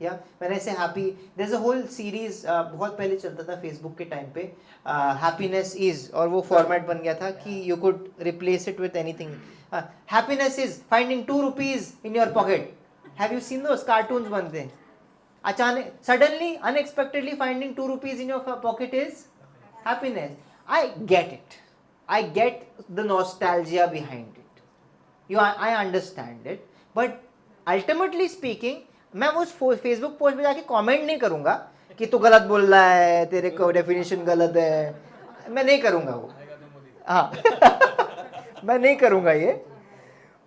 Yeah, when I say happy, there's a whole series. बहुत पहले चलता था Facebook के time पे. Happiness is, और वो format बन गया था कि you could replace it with anything. Happiness is finding 2 rupees in your pocket. Have you seen those cartoons बनते हैं? अचानक, suddenly, unexpectedly finding 2 rupees in your pocket is happiness. I get it. I get the nostalgia behind it. I understand it. But ultimately speaking, मैं उस Facebook post पे जाके comment नहीं करूंगा कि तू गलत बोल रहा है, तेरे को डेफिनेशन गलत है. मैं नहीं करूंगा वो. हाँ. मैं नहीं करूंगा ये.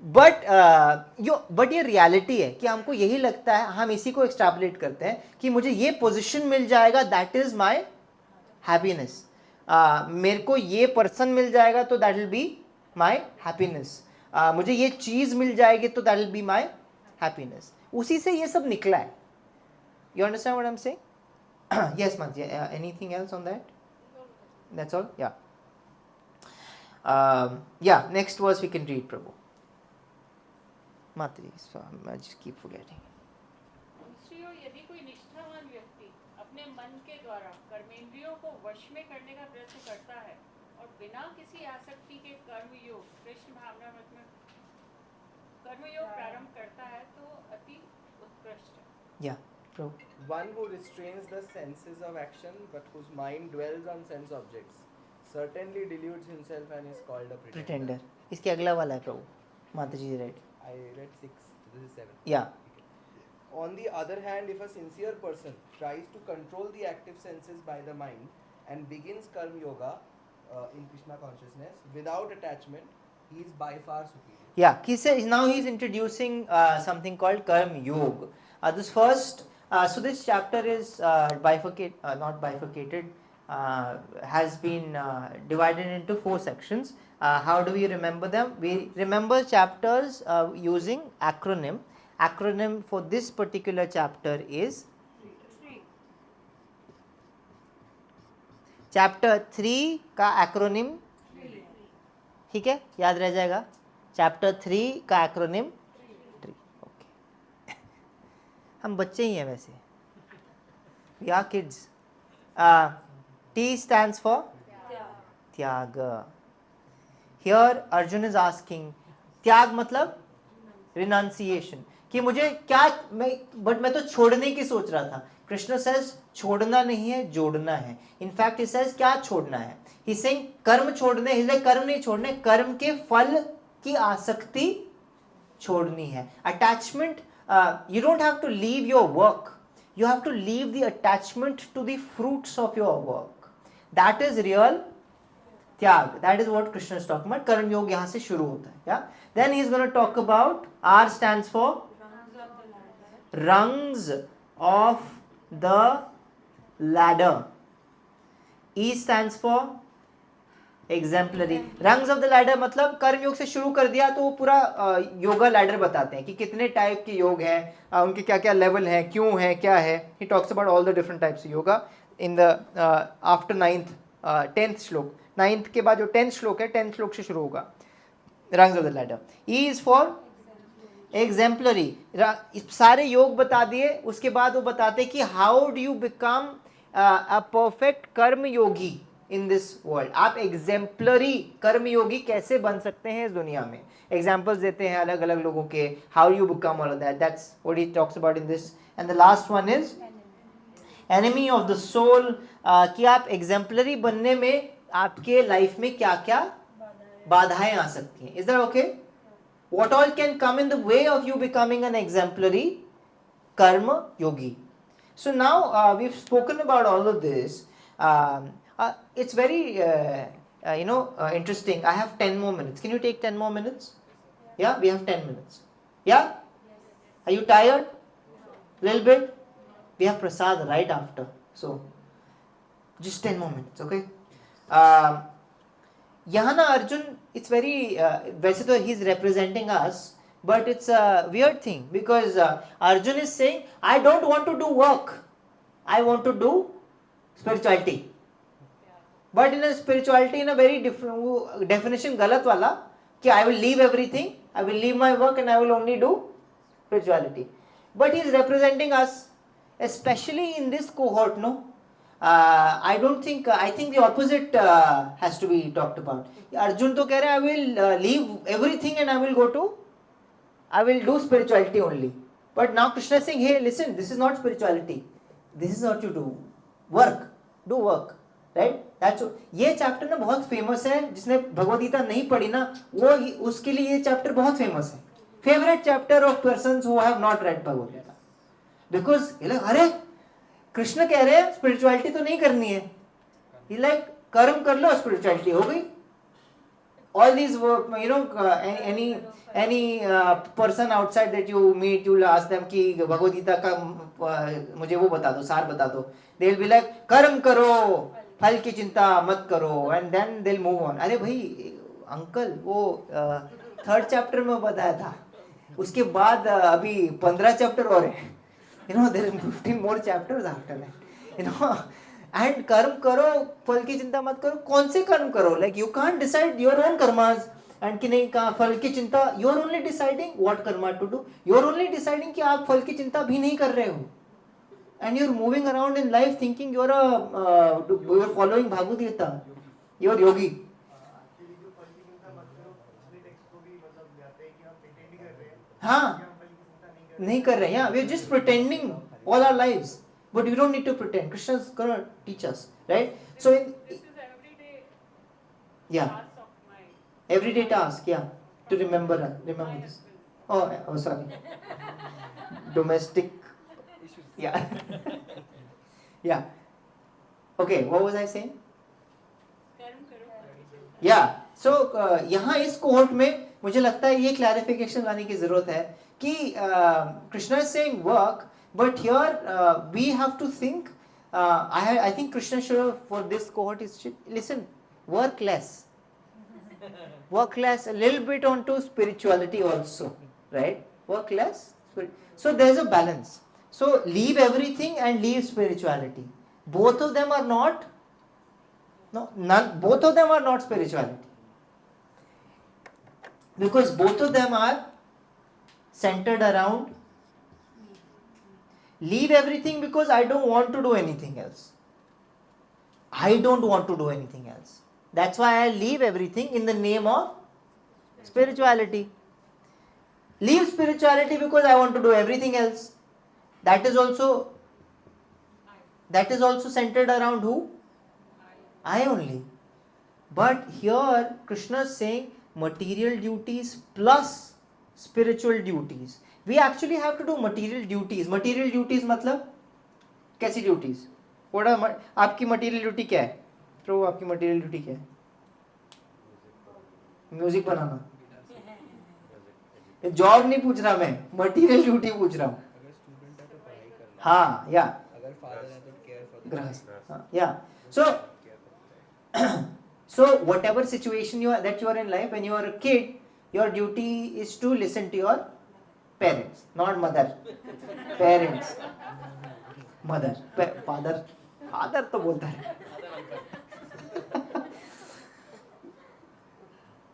बट ये रियलिटी है कि हमको यही लगता है, हम इसी को एक्सट्रैपोलेट करते हैं कि मुझे ये पोजीशन मिल जाएगा, दैट इज माय हैप्पीनेस. मेरे को ये पर्सन मिल जाएगा तो that will be my happiness. मुझे ये चीज मिल जाएगी तो that will be my happiness. उसी से ये सब निकला है. You understand what I am saying? Yes Mansi, anything else on that? That's all. या next verse we can read Prabhu. Mata ji, I just keep forgetting. दूसरी ओर यदि कोई निष्ठावान व्यक्ति अपने मन के द्वारा कर्मेंद्रियों को वश में करने का प्रयत्न करता है और बिना किसी आसक्ति के कर्मयोग कृष्ण भावनामृत में कर्मयोग प्रारंभ करता है तो अति उत्कृष्ट है. Yeah, Prabhu. One who restrains the senses of action but whose mind dwells on sense objects certainly deludes himself and is called a pretender. इसके अगला वाला है प्रभु. माता जी read. I read 6, this is 7. Yeah. On the other hand, if a sincere person tries to control the active senses by the mind and begins karma yoga in Krishna consciousness without attachment, he is by far superior. Yeah, he says now he is introducing something called Karma Yoga. This first, so this chapter is not bifurcated, has been divided into 4 sections. How do we remember them? We remember chapters using acronym. Acronym for this particular chapter is chapter 3 का acronym. ठीक है, याद रह जाएगा. Chapter 3 का acronym 3. Okay, हम बच्चे ही हैं वैसे. We are kids. T stands for त्याग. Here Arjun is asking, त्याग मतलब renunciation. कि मुझे क्या, मैं तो छोड़ने की सोच रहा था. कृष्ण सेज छोड़ना नहीं है, जोड़ना है. इनफैक्ट ही सेज क्या छोड़ना है, ही सेइंग कर्म छोड़ने, ही सेइंग कर्म नहीं छोड़ने, कर्म के फल की आसक्ति छोड़नी है. Attachment, you don't have to leave your work, you have to leave the attachment to the fruits of your work. That is real त्याग. That is what Krishna is talking about. कर्म योग यहाँ से शुरू होता है. Yeah? Then he is going to talk about, R stands for rungs of the ladder. E stands for exemplary. Rungs of the ladder मतलब कर्म योग से शुरू कर दिया तो वो पूरा योगा लैडर बताते हैं कि कितने टाइप के योग हैं, उनके क्या क्या लेवल हैं, क्यों हैं, क्या है. ही talks about all the different types of yoga in the after 10th श्लोक. 9th के बाद जो 10th श्लोक है, 10th श्लोक से शुरू होगा rungs of the ladder. E is for exemplary. सारे योग बता दिए, उसके बाद वो बताते कि how do you become a perfect कर्म योगी इन दिस वर्ल्ड. आप एग्जाम्पलरी कर्मयोगी कैसे बन सकते हैं इस दुनिया में. एग्जाम्पल्स देते हैं अलग अलग लोगों के, how you become all of that. That's what he talks about in this. And the last one is enemy of the soul. कि आप एग्जाम्पलरी बनने में आपके लाइफ में क्या क्या बाधाएं आ सकती हैं. Is that okay? What all can come in the way of you becoming an exemplary karma yogi. So now we have spoken about all of this. It's very interesting. I have 10 more minutes. Can you take 10 more minutes? Yeah, we have 10 minutes. Yeah? Are you tired? Little bit? We have prasad right after. So, just 10 more minutes, okay? यहाँ ना Arjun, it's very, वैसे तो he's representing us, but it's a weird thing because Arjun is saying, I don't want to do work. I want to do spirituality. But in spirituality in a very different definition गलत वाला कि I will leave everything, I will leave my work and I will only do spirituality. But he is representing us especially in this cohort. No, I don't think, I think the opposite has to be talked about. Arjun तो कह रहे हैं I will leave everything and I will go to, I will do spirituality only. But now Krishna is saying, hey listen, this is not spirituality, this is what you do, work, do work. Right? That's, ये chapter ना बहुत famous है. जिसने भगवद गीता नहीं पढ़ी ना, वो उसके लिए ये चैप्टर बहुत फेमस है. Favourite chapter of persons who have not read Bhagavad Gita. Because ये लोग, अरे कृष्ण कह रहे हैं स्पिरिचुअलिटी तो नहीं करनी है, ये लाइक कर्म कर लो, स्पिरिचुअलिटी हो गई. All these any person outside that you meet, you will ask them कि भगवद गीता का मुझे वो बता दो, सार बता दो. they will be like, कर्म करो, फल की चिंता मत करो, and then they'll move on. अरे भाई अंकल, वो 3rd चैप्टर में बताया था, उसके बाद अभी 15 चैप्टर और है. there are 15 more chapters after that. and कर्म करो, फल की चिंता मत करो. कौन से कर्म करो? like you can't decide your own karmas. and कि नहीं का फल की चिंता, you are only deciding what karma to do. you are only deciding कि आप फल की चिंता भी नहीं कर रहे हो. and you are moving around in life thinking you are following Bhagavad Gita. you are yogi. हाँ, नहीं कर रहे हैं. we are just pretending all our lives, but we don't need to pretend. Krishna is going to teach us, right? So this is everyday yeah, task of my everyday task, yeah, to remember my this. husband. Oh, sorry. Domestic, yeah. yeah. Okay, what was I saying? कर्म करो, फल की चिंता. Yeah. So यहाँ इस cohort में मुझे लगता है ये क्लैरिफिकेशन लाने की जरूरत है कि Krishna is saying work, but here we have to think. I think Krishna should for this cohort is listen, work less, a little bit onto spirituality also, right? Work less, so there's a balance. So leave everything and leave spirituality. Both of them are not, both of them are not spirituality, because both of them are centered around leave everything because I don't want to do anything else. I don't want to do anything else. That's why I leave everything in the name of spirituality. leave spirituality because I want to do everything else. That is also centered around who? I only. But here Krishna is saying material duties plus spiritual duties. We actually have to do material duties. Material duties मतलब कैसी duties? What are आपकी material duty क्या है? प्रभु आपकी material duty क्या है? Music बनाना. Job नहीं पूछ रहा मैं, मटीरियल ड्यूटी पूछ रहा हूँ. अगर स्टूडेंट है तो पढ़ाई करना. हाँ, या अगर फादर है तो केयर फॉर द गृहस्थ. या so whatever situation that you are in life, when you are a kid, your duty is to listen to your parents, not mother. Parents, mother, father तो बोलता है.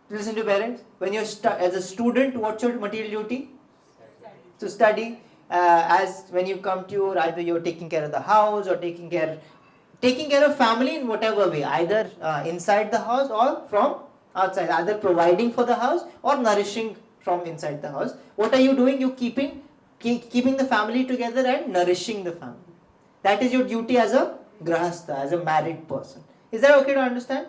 Listen to parents. When you as a student, what's your material duty? To study. As when you come to your, either you're taking care of the house or taking care of family in whatever way, either inside the house or from outside, either providing for the house or nourishing from inside the house. What are you doing? You keeping the family together and nourishing the family. That is your duty as a grahastha, as a married person. Is that okay to understand?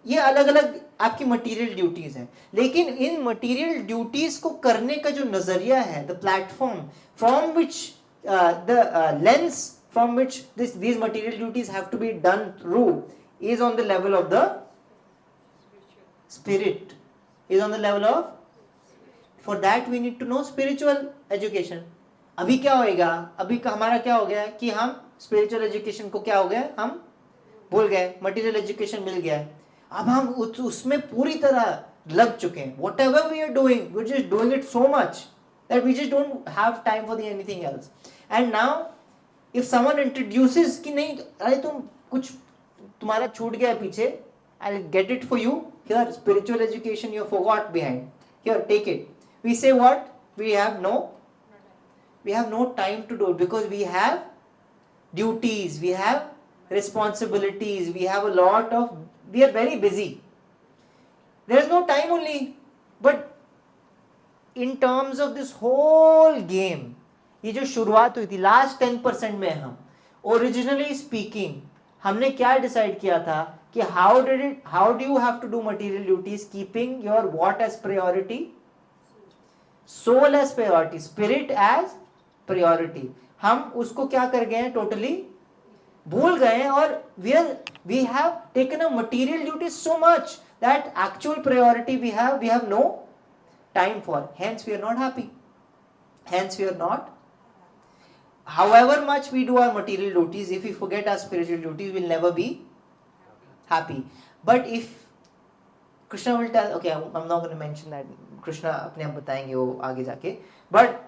ये अलग अलग आपकी material duties हैं, लेकिन इन material duties को करने का जो नजरिया है, the platform from which the lens from which these material duties have to be done through is on the level of the spirit, is on the level of, for that we need to know spiritual education. अभी क्या होएगा, अभी का हमारा क्या हो गया कि हम spiritual education को क्या हो गया, हम भूल गए, material education मिल गया है, अब हम उसमें पूरी तरह लग चुके हैं. Whatever we are doing, we're just doing it so much that we just don't have time for anything else. And now if someone introduces कि नहीं अरे तुम कुछ तुम्हारा छूट गया पीछे, I'll get it for you. Here spiritual education you forgot behind. Here take it. We say what? We have no time to do it because we have duties, we have responsibilities, we are very busy. There is no time only. But in terms of this whole game, ये जो शुरुआत हुई थी last 10% में, हम originally speaking हमने क्या decide किया था कि how do you have to do material duties keeping your what as priority, soul as priority, spirit as priority. हम उसको क्या कर गए हैं, टोटली भूल गए हैं, और we have taken a material duty so much that actual priority we have no time for. Hence we are not happy, hence we are not. However much we do our material duties, if we forget our spiritual duties, we'll never be happy. But if Krishna will tell, okay, I'm not going to mention that, Krishna अपने आप बताएंगे वो आगे जाके. But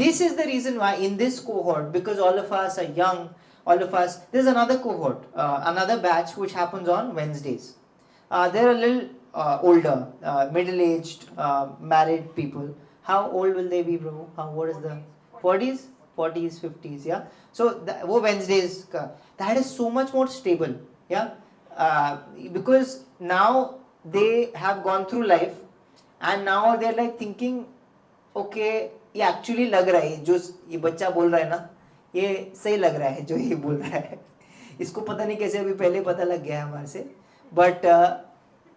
this is the reason why in this cohort, because all of us are young, there's another cohort, another batch which happens on Wednesdays. They're a little older, middle-aged, married people. How old will they be, Prabhu? What is the 40s? 40s, 50s, yeah. So वो Wednesdays का, that is so much more stable, yeah. Because now they have gone through life and now they're like thinking, okay, ये actually लग रहा है, जो ये बच्चा बोल रहा है ना, ये सही लग रहा है जो ये बोल रहा है. इसको पता नहीं कैसे अभी पहले पता लग गया हमारे से, but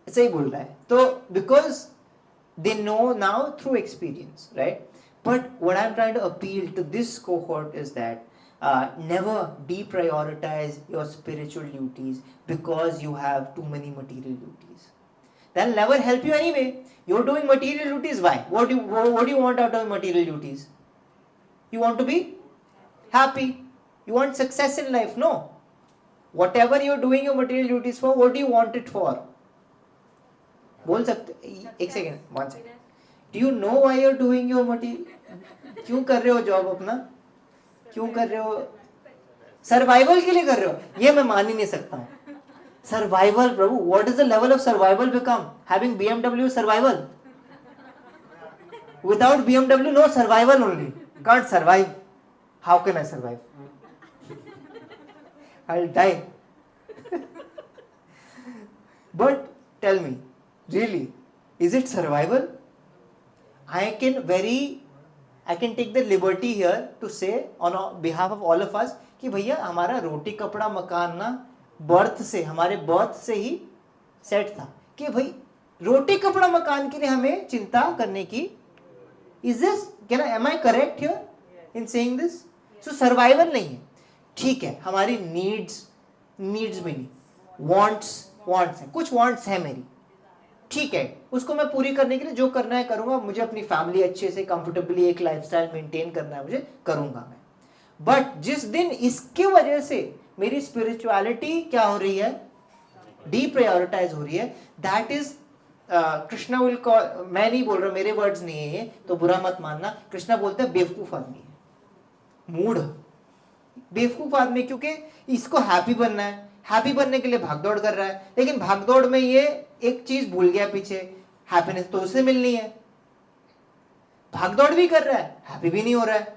सही बोल रहा है. तो because they know now through experience, right? But what I'm trying to appeal to this cohort is that never deprioritize your spiritual duties because you have too many material duties. That'll never help you anyway. You're doing material duties. Why? What do you want out of material duties? You want to be happy. You want success in life. No. Whatever you're doing your material duties for, what do you want it for? बोल सकते एक second, one second. Do you know why you're doing your material? क्यों कर रहे हो job अपना? क्यों कर रहे हो? सर्वाइवल के लिए कर रहे हो? ये मैं मान ही नहीं सकता हूँ. Survival Prabhu, what is the level of survival become? Having BMW survival? Without BMW, no survival only. Can't survive. How can I survive? I'll die. But tell me, really, is it survival? I can take the liberty here to say on behalf of all of us कि भैया हमारा रोटी कपड़ा मकान ना birth से, हमारे birth से ही set था कि भाई रोटी कपड़ा मकान के लिए हमें चिंता करने की, is this, am I correct here in saying this? So survival नहीं है, ठीक है, हमारी नीड्स में नहीं, वांट्स है, कुछ वांट्स है मेरी, ठीक है, उसको मैं पूरी करने के लिए जो करना है करूंगा, मुझे अपनी फैमिली अच्छे से कंफर्टेबली एक लाइफस्टाइल मेंटेन करना है, मुझे करूंगा मैं। बट जिस दिन इसके वजह से मेरी स्पिरिचुअलिटी क्या हो रही है, डीप्रायोरिटाइज हो रही है, that is Krishna will call, मैं नहीं बोल रहा, मेरे वर्ड्स नहीं है ये, तो बुरा मत मानना, कृष्णा बोलते हैं बेवकूफ आदमी है, मूढ़ बेवकूफ आदमी, क्योंकि इसको हैप्पी बनना है, हैप्पी बनने के लिए भागदौड़ कर रहा है, लेकिन भागदौड़ में ये एक चीज भूल गया पीछे, हैप्पीनेस तो उसे मिलनी है, भागदौड़ भी कर रहा है, हैप्पी भी नहीं हो रहा है।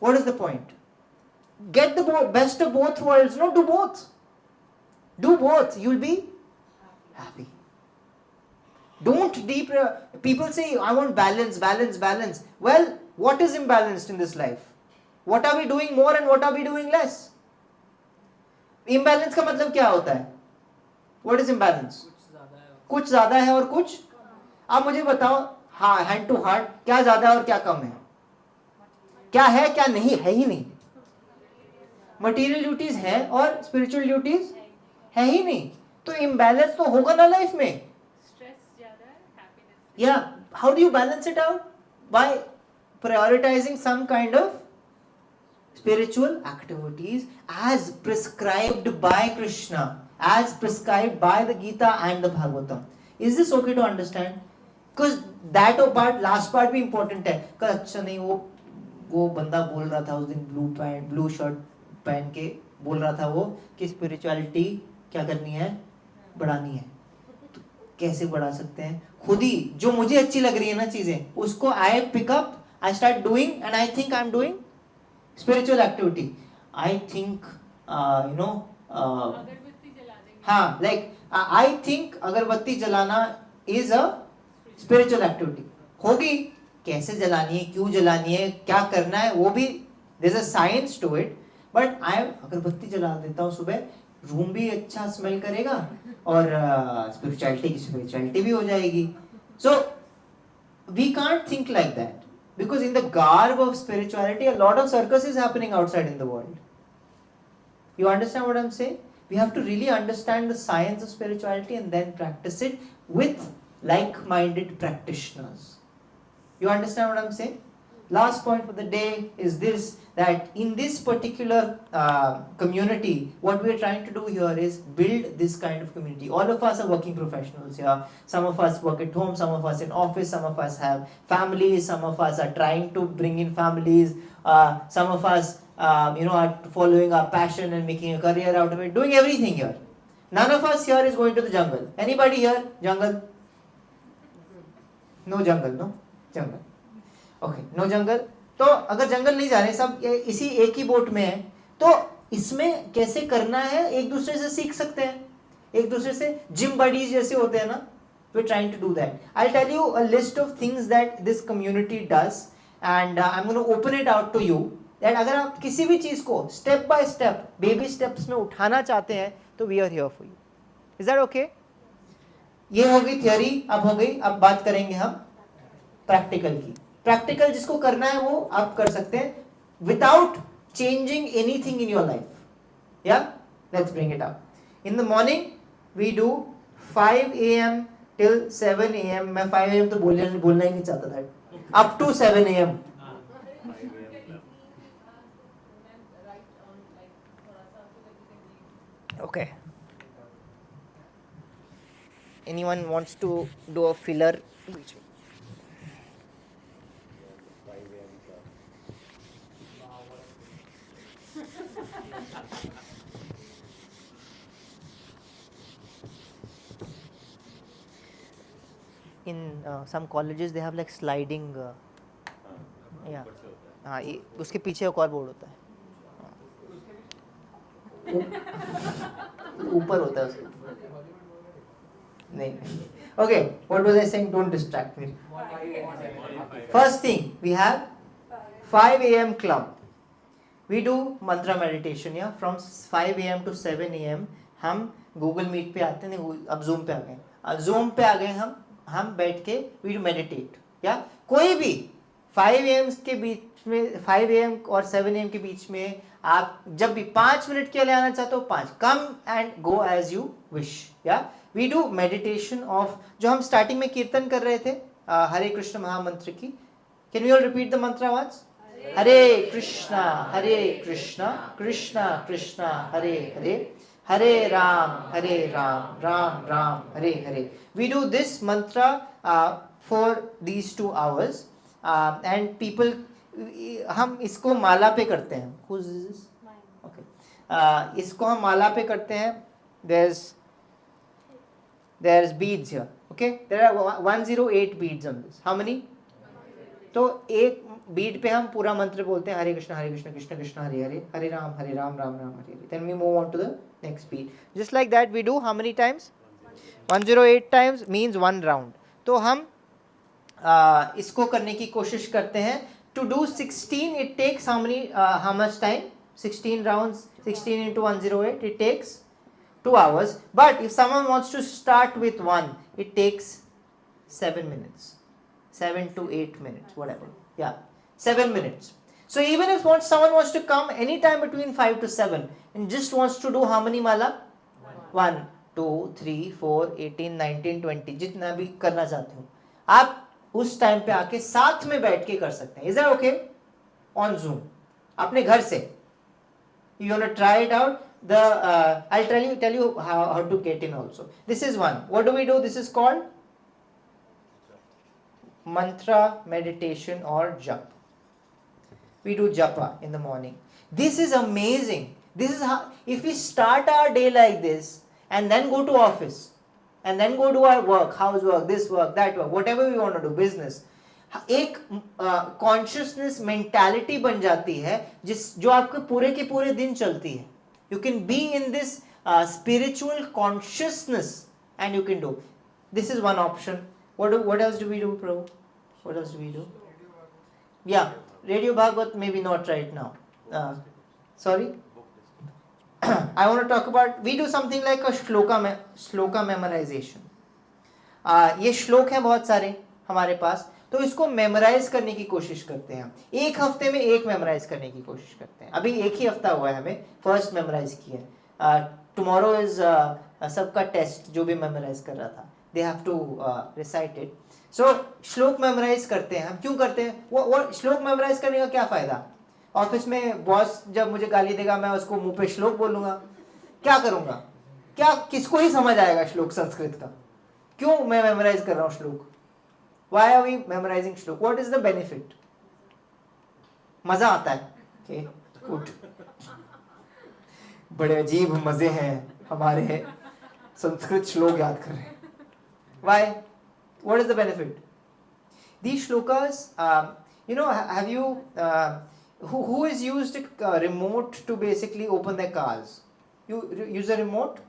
What is the point? Get the best of both worlds. No, do both. Do both. You'll be happy. Don't people say, I want balance. Well, what is imbalanced in this life? What are we doing more and what are we doing less? Imbalance का मतलब क्या होता है? What is imbalance? कुछ ज्यादा है और कुछ, आप मुझे बताओ, हाँ, हैंड टू हार्ट, क्या ज्यादा है और क्या कम है? क्या है, क्या नहीं है, ही नहीं। मटेरियल ड्यूटीज है और स्पिरिचुअल ड्यूटीज है ही नहीं, तो इम्बैलेंस तो होगा ना लाइफ में। स्ट्रेस ज्यादा है, हैप्पीनेस या how do you balance it out? By prioritising some kind of spiritual activities as prescribed by Krishna, as prescribed by the Gita and the Bhagavatam. Is this okay to understand? Because that part, last part भी important है। कि अच्छा नहीं, वो बंदा बोल रहा था उस दिन ब्लू शर्ट पहन के बोल रहा था वो कि स्पिरिचुअलिटी क्या करनी है, बढ़ानी है। तो कैसे बढ़ा सकते हैं? खुद ही जो मुझे अच्छी लग रही है ना चीजें, उसको I pick up, I start doing and I think I am doing spiritual activity. I think अगरबत्ती जला देंगे। हाँ, like I think अगरबत्ती जलाना is a spiritual activity. होगी, कैसे जलानी है, क्यों जलानी है, क्या करना है, वो भी there's a science to it. But I अगरबत्ती जला देता हूँ सुबह, रूम भी अच्छा स्मेल करेगा और स्पिरिचुअलिटी भी हो जाएगी। So we can't think like that. Because in the garb of spirituality, a lot of circus is happening outside in the world. You understand what I'm saying? We have to really understand the science of spirituality and then practice it with like-minded practitioners. You understand what I'm saying? Last point for the day is this, that in this particular community, what we are trying to do here is build this kind of community. All of us are working professionals here. Some of us work at home, some of us in office, some of us have families, some of us are trying to bring in families, some of us are following our passion and making a career out of it, doing everything here. None of us here is going to the jungle. Anybody here? Jungle? No jungle, no? Jungle. Okay, no jungle. तो अगर जंगल नहीं जा रहे, सब इसी एक ही boat में है, तो इसमें कैसे करना है एक दूसरे से सीख सकते हैं, एक दूसरे से जिम बडीज जैसे होते हैं ना, we are trying to do that. I will tell you a list of things that this community does and I am going to open it out to you, that अगर आप किसी भी चीज को step by step, baby steps में उठाना चाहते हैं, तो we are here for you. Is that okay? ये हो गई थियोरी, अब हो गई, अब बात करेंगे हम प्रैक्टिकल की। प्रैक्टिकल जिसको करना है वो आप कर सकते हैं without changing anything in your life. या let's bring it up. In the morning we do 5 AM till 7 AM। मैं 5 AM तो बोलना ही नहीं चाहता था, up to 7 AM। Okay, anyone wants to do a filler? In some colleges they have like sliding yeah, हाँ, उसके पीछे एक और बोर्ड होता है, ऊपर होता है उसके। नहीं. Okay, what was I saying? Don't distract me. First thing, we have 5 a.m. club. We do mantra meditation, yeah, from 5 a.m. to 7 a.m. हम Google Meet पे आते हैं, अब Zoom पे आ गए. Zoom पे आ गए हम बैठ के we do meditate, या कोई भी 5 a.m. के बीच में, 5 a.m. और 7 a.m. के बीच में आप जब भी 5 मिनट के लिए आना चाहते हो 5, come and go as you wish, या we do meditation of, जो हम स्टार्टिंग में कीर्तन कर रहे थे हरे कृष्ण महामंत्र की. Can we all repeat the mantra once? Hare Krishna, Krishna Krishna, Hare Hare, Hare Ram, Ram Ram, Hare Hare. We do this mantra for these 2 hours, and people, हम इसको माला पे करते हैं. Who's this? Okay. इसको हम माला पे करते हैं. There's beads here. Okay, there are 108 beads on this. How many? तो एक बीट पे हम पूरा मंत्र बोलते हैं हरे कृष्ण कृष्ण कृष्ण हरे हरे, हरे Ram Ram Ram Hare Hare. Then we move on to the next beat. Just like that we do how many times? 108 times means 1 round. तो हम इसको करने की कोशिश करते हैं. To do 16 it takes how much time? 16 rounds, 16 into 108, it takes 2 hours. But if someone wants to start with 1, it takes 7 minutes. 7 to 8 minutes, whatever. Yeah, 7 minutes. So even if someone wants to come anytime between 5 to 7 and just wants to do how many mala? 1, 2, 3, 4, 18, 19, 20, जितना भी करना चाहते हो आप उस time पे आके साथ में बैठ के कर सकते हैं. Is that okay? On Zoom, अपने घर से. You want to try it out? I'll tell you how to get in also. This is one. What do we do? This is called mantra meditation or japa. We do japa in the morning. This is amazing. This is how, if we start our day like this and then go to office and then go to our work, housework, this work, that work, whatever we want to do, business, एक consciousness mentality बन जाती है जो आपके पूरे के पूरे दिन चलती है. You can be in this spiritual consciousness and you can do. This is one option. What else do we do, Prabhu? What else do we do? Yeah, Radio Bhagavad, maybe not right now. Sorry? I want to talk about, we do something like a shloka memorization. ये श्लोक हैं बहुत सारे हमारे पास, तो इसको memorise करने की कोशिश करते हैं. एक हफ्ते में एक मेमोराइज करने की कोशिश करते हैं. अभी एक ही हफ्ता हुआ है हमें, फर्स्ट मेमोराइज किया. टुमारो इज सबका टेस्ट, जो भी मेमोराइज कर रहा था, they have to recite it. So shloka memorize करते हैं हम. क्यों करते हैं? वो श्लोक मेमोराइज करने का क्या फायदा? ऑफिस में बॉस जब मुझे गाली देगा, मैं उसको मुंह पे श्लोक बोलूंगा, क्या करूंगा? क्या किसको ही समझ आएगा श्लोक संस्कृत का? क्यों मैं मेमोराइज कर रहा हूँ श्लोक? Why are we memorizing श्लोक? What is the benefit? मजा आता है. Okay, good. बड़े अजीब मजे हैं हमारे संस्कृत श्लोक याद कर रहे हैं. Why? What is the benefit? These shlokas, have you who is used a remote to basically open their cars? You use a remote.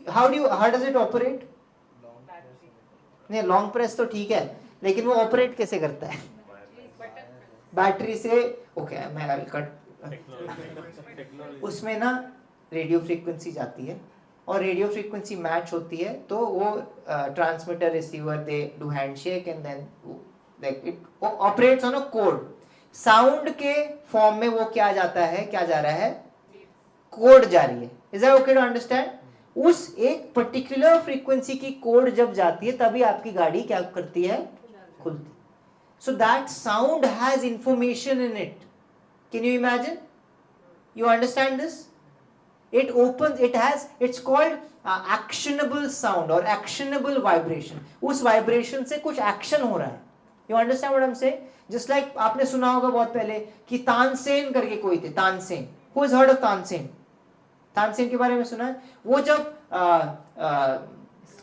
How does it operate? नहीं, लॉन्ग प्रेस तो ठीक है, लेकिन वो ऑपरेट कैसे करता है? बैटरी से. ओके, मैं कट. उसमें ना रेडियो फ्रीक्वेंसी जाती है और रेडियो फ्रीक्वेंसी मैच होती है, तो वो transmitter receiver they do handshake and then like it operates on a code. Sound के फॉर्म में वो क्या जाता है, क्या जा रहा है? कोड जा रही है. Is that okay to understand? उस एक पर्टिकुलर फ्रीक्वेंसी की कोड जब जाती है तभी आपकी गाड़ी क्या करती है? खुलती. So that sound has information in it. Can you imagine? You understand this? It open, it has, it's called actionable sound और एक्शनेबल वाइब्रेशन. उस वाइब्रेशन से कुछ एक्शन हो रहा है. You understand what I am saying? Just like आपने सुना होगा बहुत पहले कि तानसेन करके कोई थे. Tansen, who has heard of Tansen? Tansen के बारे में सुना है? वो जब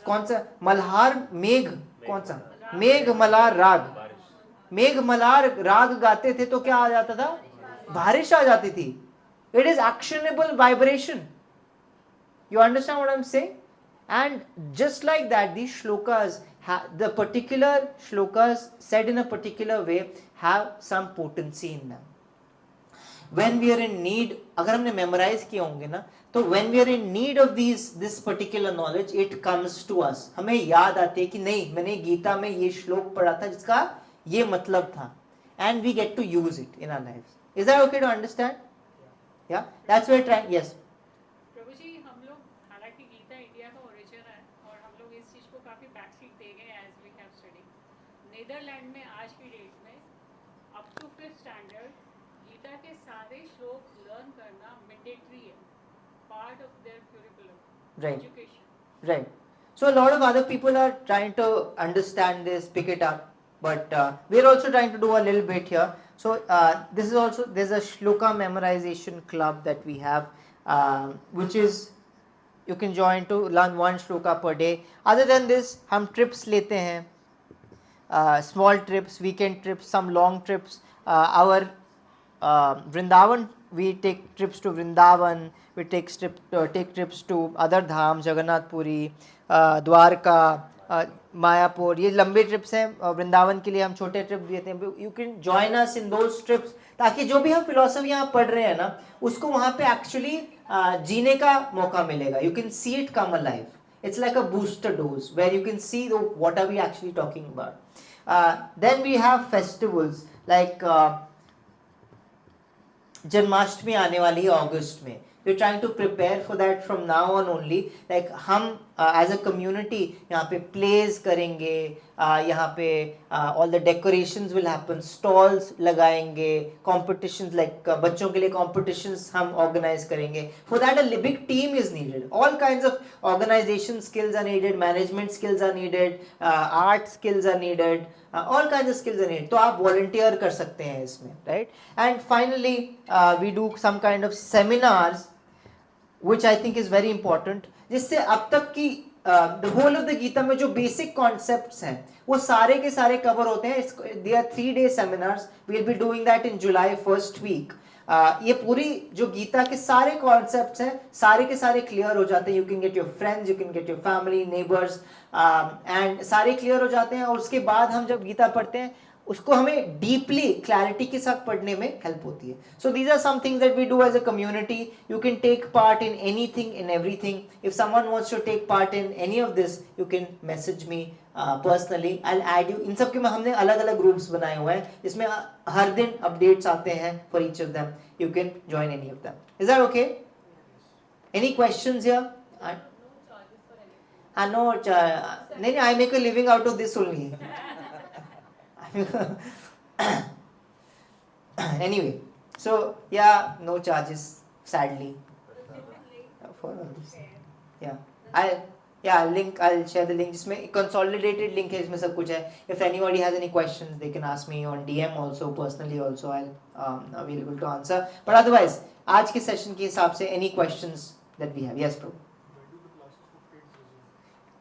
कौन सा मल्हार मेघ, कौन सा मेघ मल्हार राग, मेघ मल्हार राग गाते थे तो क्या आ जाता था? बारिश आ जाती थी. It is actionable vibration. You understand what I am saying? And just like that, these shlokas, the particular shlokas said in a particular way have some potency in them. When we are in need, अगर हमने memorize किए होंगे ना, तो when we are in need of this particular knowledge, it comes to us. हमें याद आती है कि नहीं, मैंने गीता में ये श्लोक पढ़ा था जिसका ये मतलब था, and we get to use it in our lives. Is that okay to understand? Yeah, that's where trying. Yes. प्रभु जी, हम लोग हालांकि गीता इंडिया का ओरिजिन है और हम लोग इस चीज़ को काफ़ी बैकसीट दे गए as we have study. Netherland में आज की डेट में up to 5th standard Gita के सारे श्लोक लर्न करना मैंडेटरी है, part of their curriculum, Right. Education. Right. So a lot of other people are trying to understand this, pick it up, but we are also trying to do a little bit here. So this is also, there's a shloka memorization club that we have, which is you can join to learn one shloka per day. Other than this, हम trips लेते हैं, small trips, weekend trips, some long trips. Our Vrindavan, we take trips to Vrindavan, we take trips to other dhams, Jagannath Puri, Dwarka, Mayapur. ये लंबे trips हैं. वृंदावन के लिए हम छोटे ट्रिप देते हैं. You can join us in those trips, ताकि जो भी हम फिलोसफी यहाँ पढ़ रहे हैं ना, उसको वहाँ पे एक्चुअली जीने का मौका मिलेगा. You can see it come alive. It's like a booster dose where you can see what are we actually talking about. Then we have festivals like Janmashtami आने वाली है अगस्त में. We're trying to prepare for that from now on only. Like हम as a community यहाँ पे plays करेंगे, यहाँ पे all the decorations will happen, stalls लगाएंगे, competitions like बच्चों के लिए competitions हम organize करेंगे. For that a big team is needed. All kinds of organization skills are needed, management skills are needed, art skills are needed, all kinds of skills are needed. तो आप volunteer कर सकते हैं इसमें, right? And finally we do some kind of seminars which I think is very important, जिससे अब तक की the whole of the Gita में जो basic concepts हैं वो सारे के सारे cover होते हैं. They are 3-day seminars. We'll be doing that in July first week. ये पूरी जो गीता के सारे concepts हैं सारे के सारे clear हो जाते हैं. You can get your friends, you can get your family, neighbors, and सारे clear हो जाते हैं. और उसके बाद हम जब गीता पढ़ते हैं उसको हमें डीपली क्लैरिटी के साथ पढ़ने में हेल्प होती है. So these are some things that we do as a community. You can take part in anything in everything. If someone wants to take part in any of this, you can message me personally. I will add you. इन सब के में हमने अलग अलग groups बनाए हुए हैं जिसमें हर दिन अपडेट्स आते हैं for each of them. You can join any of them. Is that okay? Any questions here? No, नहीं, I make a living out of this only. Anyway, so yeah, no charges sadly for all this. Link, I'll share the link. जिसमें consolidated link है, इसमें सब कुछ है. If anybody has any questions, they can ask me on DM also, personally also. I'll available to answer. But otherwise, आज के session के हिसाब से any questions that we have? Yes, bro.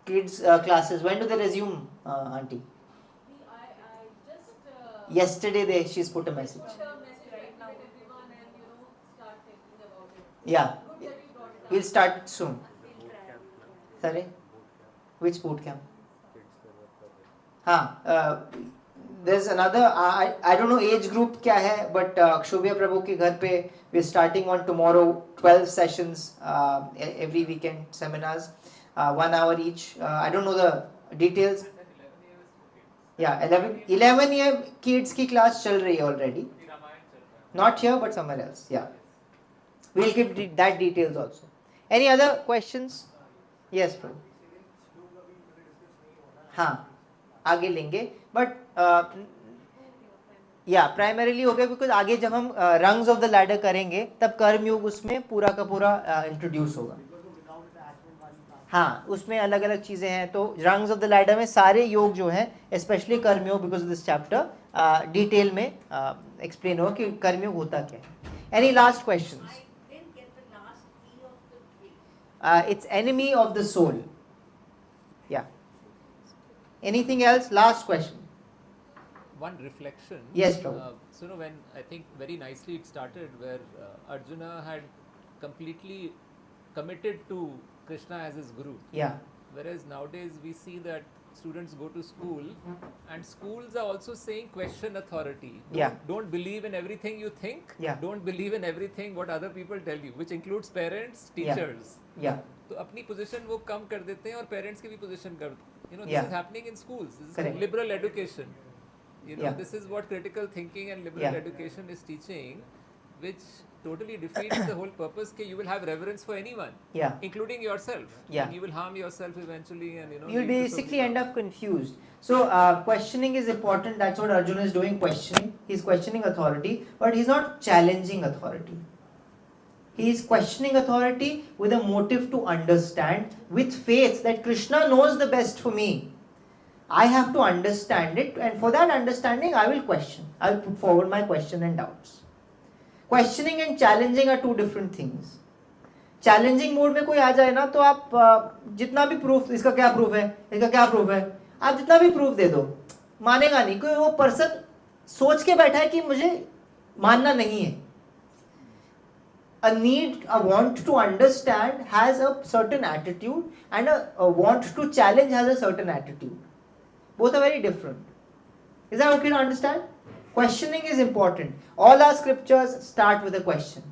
Kids classes, when do they resume, auntie? Yesterday she's put a message. Yeah, we'll start it soon. Sorry, which boot camp? There's another, I don't know age group क्या है, but Akshobhya Prabhu के घर पे we're starting on tomorrow 12 sessions, every weekend seminars, 1 hour each. I don't know the details. Yeah, 11 year kids की class चल रही है already. Not here but somewhere else. Yeah, we'll give that details also. Any other questions? Yes, bro. हाँ, आगे लेंगे. But primarily हो गया because आगे जब हम rungs of the ladder करेंगे तब कर्म योग उसमें पूरा का पूरा introduce होगा. हाँ, उसमें अलग अलग चीज़ें हैं. तो रंग्स ऑफ द लैडर में सारे योग जो हैं, specially karmayoga, because of this chapter detail में एक्सप्लेन होगा कि कर्मयोग होता क्या है. Any last questions? It's enemy of the soul. Yeah, anything else? Last question. One reflection. Yes, Prabhu. So when I think very nicely it started where Arjuna had completely committed to Krishna as his guru. Yeah. Whereas nowadays we see that students go to school and schools are also saying question authority. Yeah. Don't believe in everything you think. Yeah. Don't believe in everything what other people tell you, which includes parents, Yeah. teachers. Yeah. तो अपनी position वो कम कर देते हैं और parents की भी position कर, this Yeah. is happening in schools. This is Correct. liberal education. Yeah. This is what critical thinking and liberal Yeah. education is teaching, which totally defeats the whole purpose that you will have reverence for anyone, Yeah. including yourself. Yeah. And you will harm yourself eventually, and You'll lead to so basically many end up confused. So questioning is important. That's what Arjuna is doing, questioning. He's questioning authority, but he's not challenging authority. He is questioning authority with a motive to understand, with faith that Krishna knows the best for me. I have to understand it, and for that understanding I will question. I will put forward my question and doubts. Questioning and challenging are two different things. Challenging mode में कोई आ जाए ना, तो आप जितना भी proof, इसका क्या प्रूफ है, इसका क्या प्रूफ है, आप जितना भी प्रूफ दे दो, मानेगा नहीं, क्योंकि वो पर्सन सोच के बैठा है कि मुझे मानना नहीं है. A need, a want to understand has a certain attitude, and a want to challenge has a certain attitude. Both are very different. Is that okay to understand? Questioning is important. All our scriptures start with a question.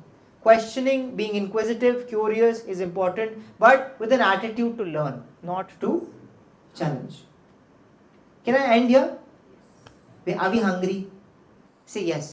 Questioning, being inquisitive, curious is important, but with an attitude to learn, not to challenge. Can I end here? Are we hungry? Say yes.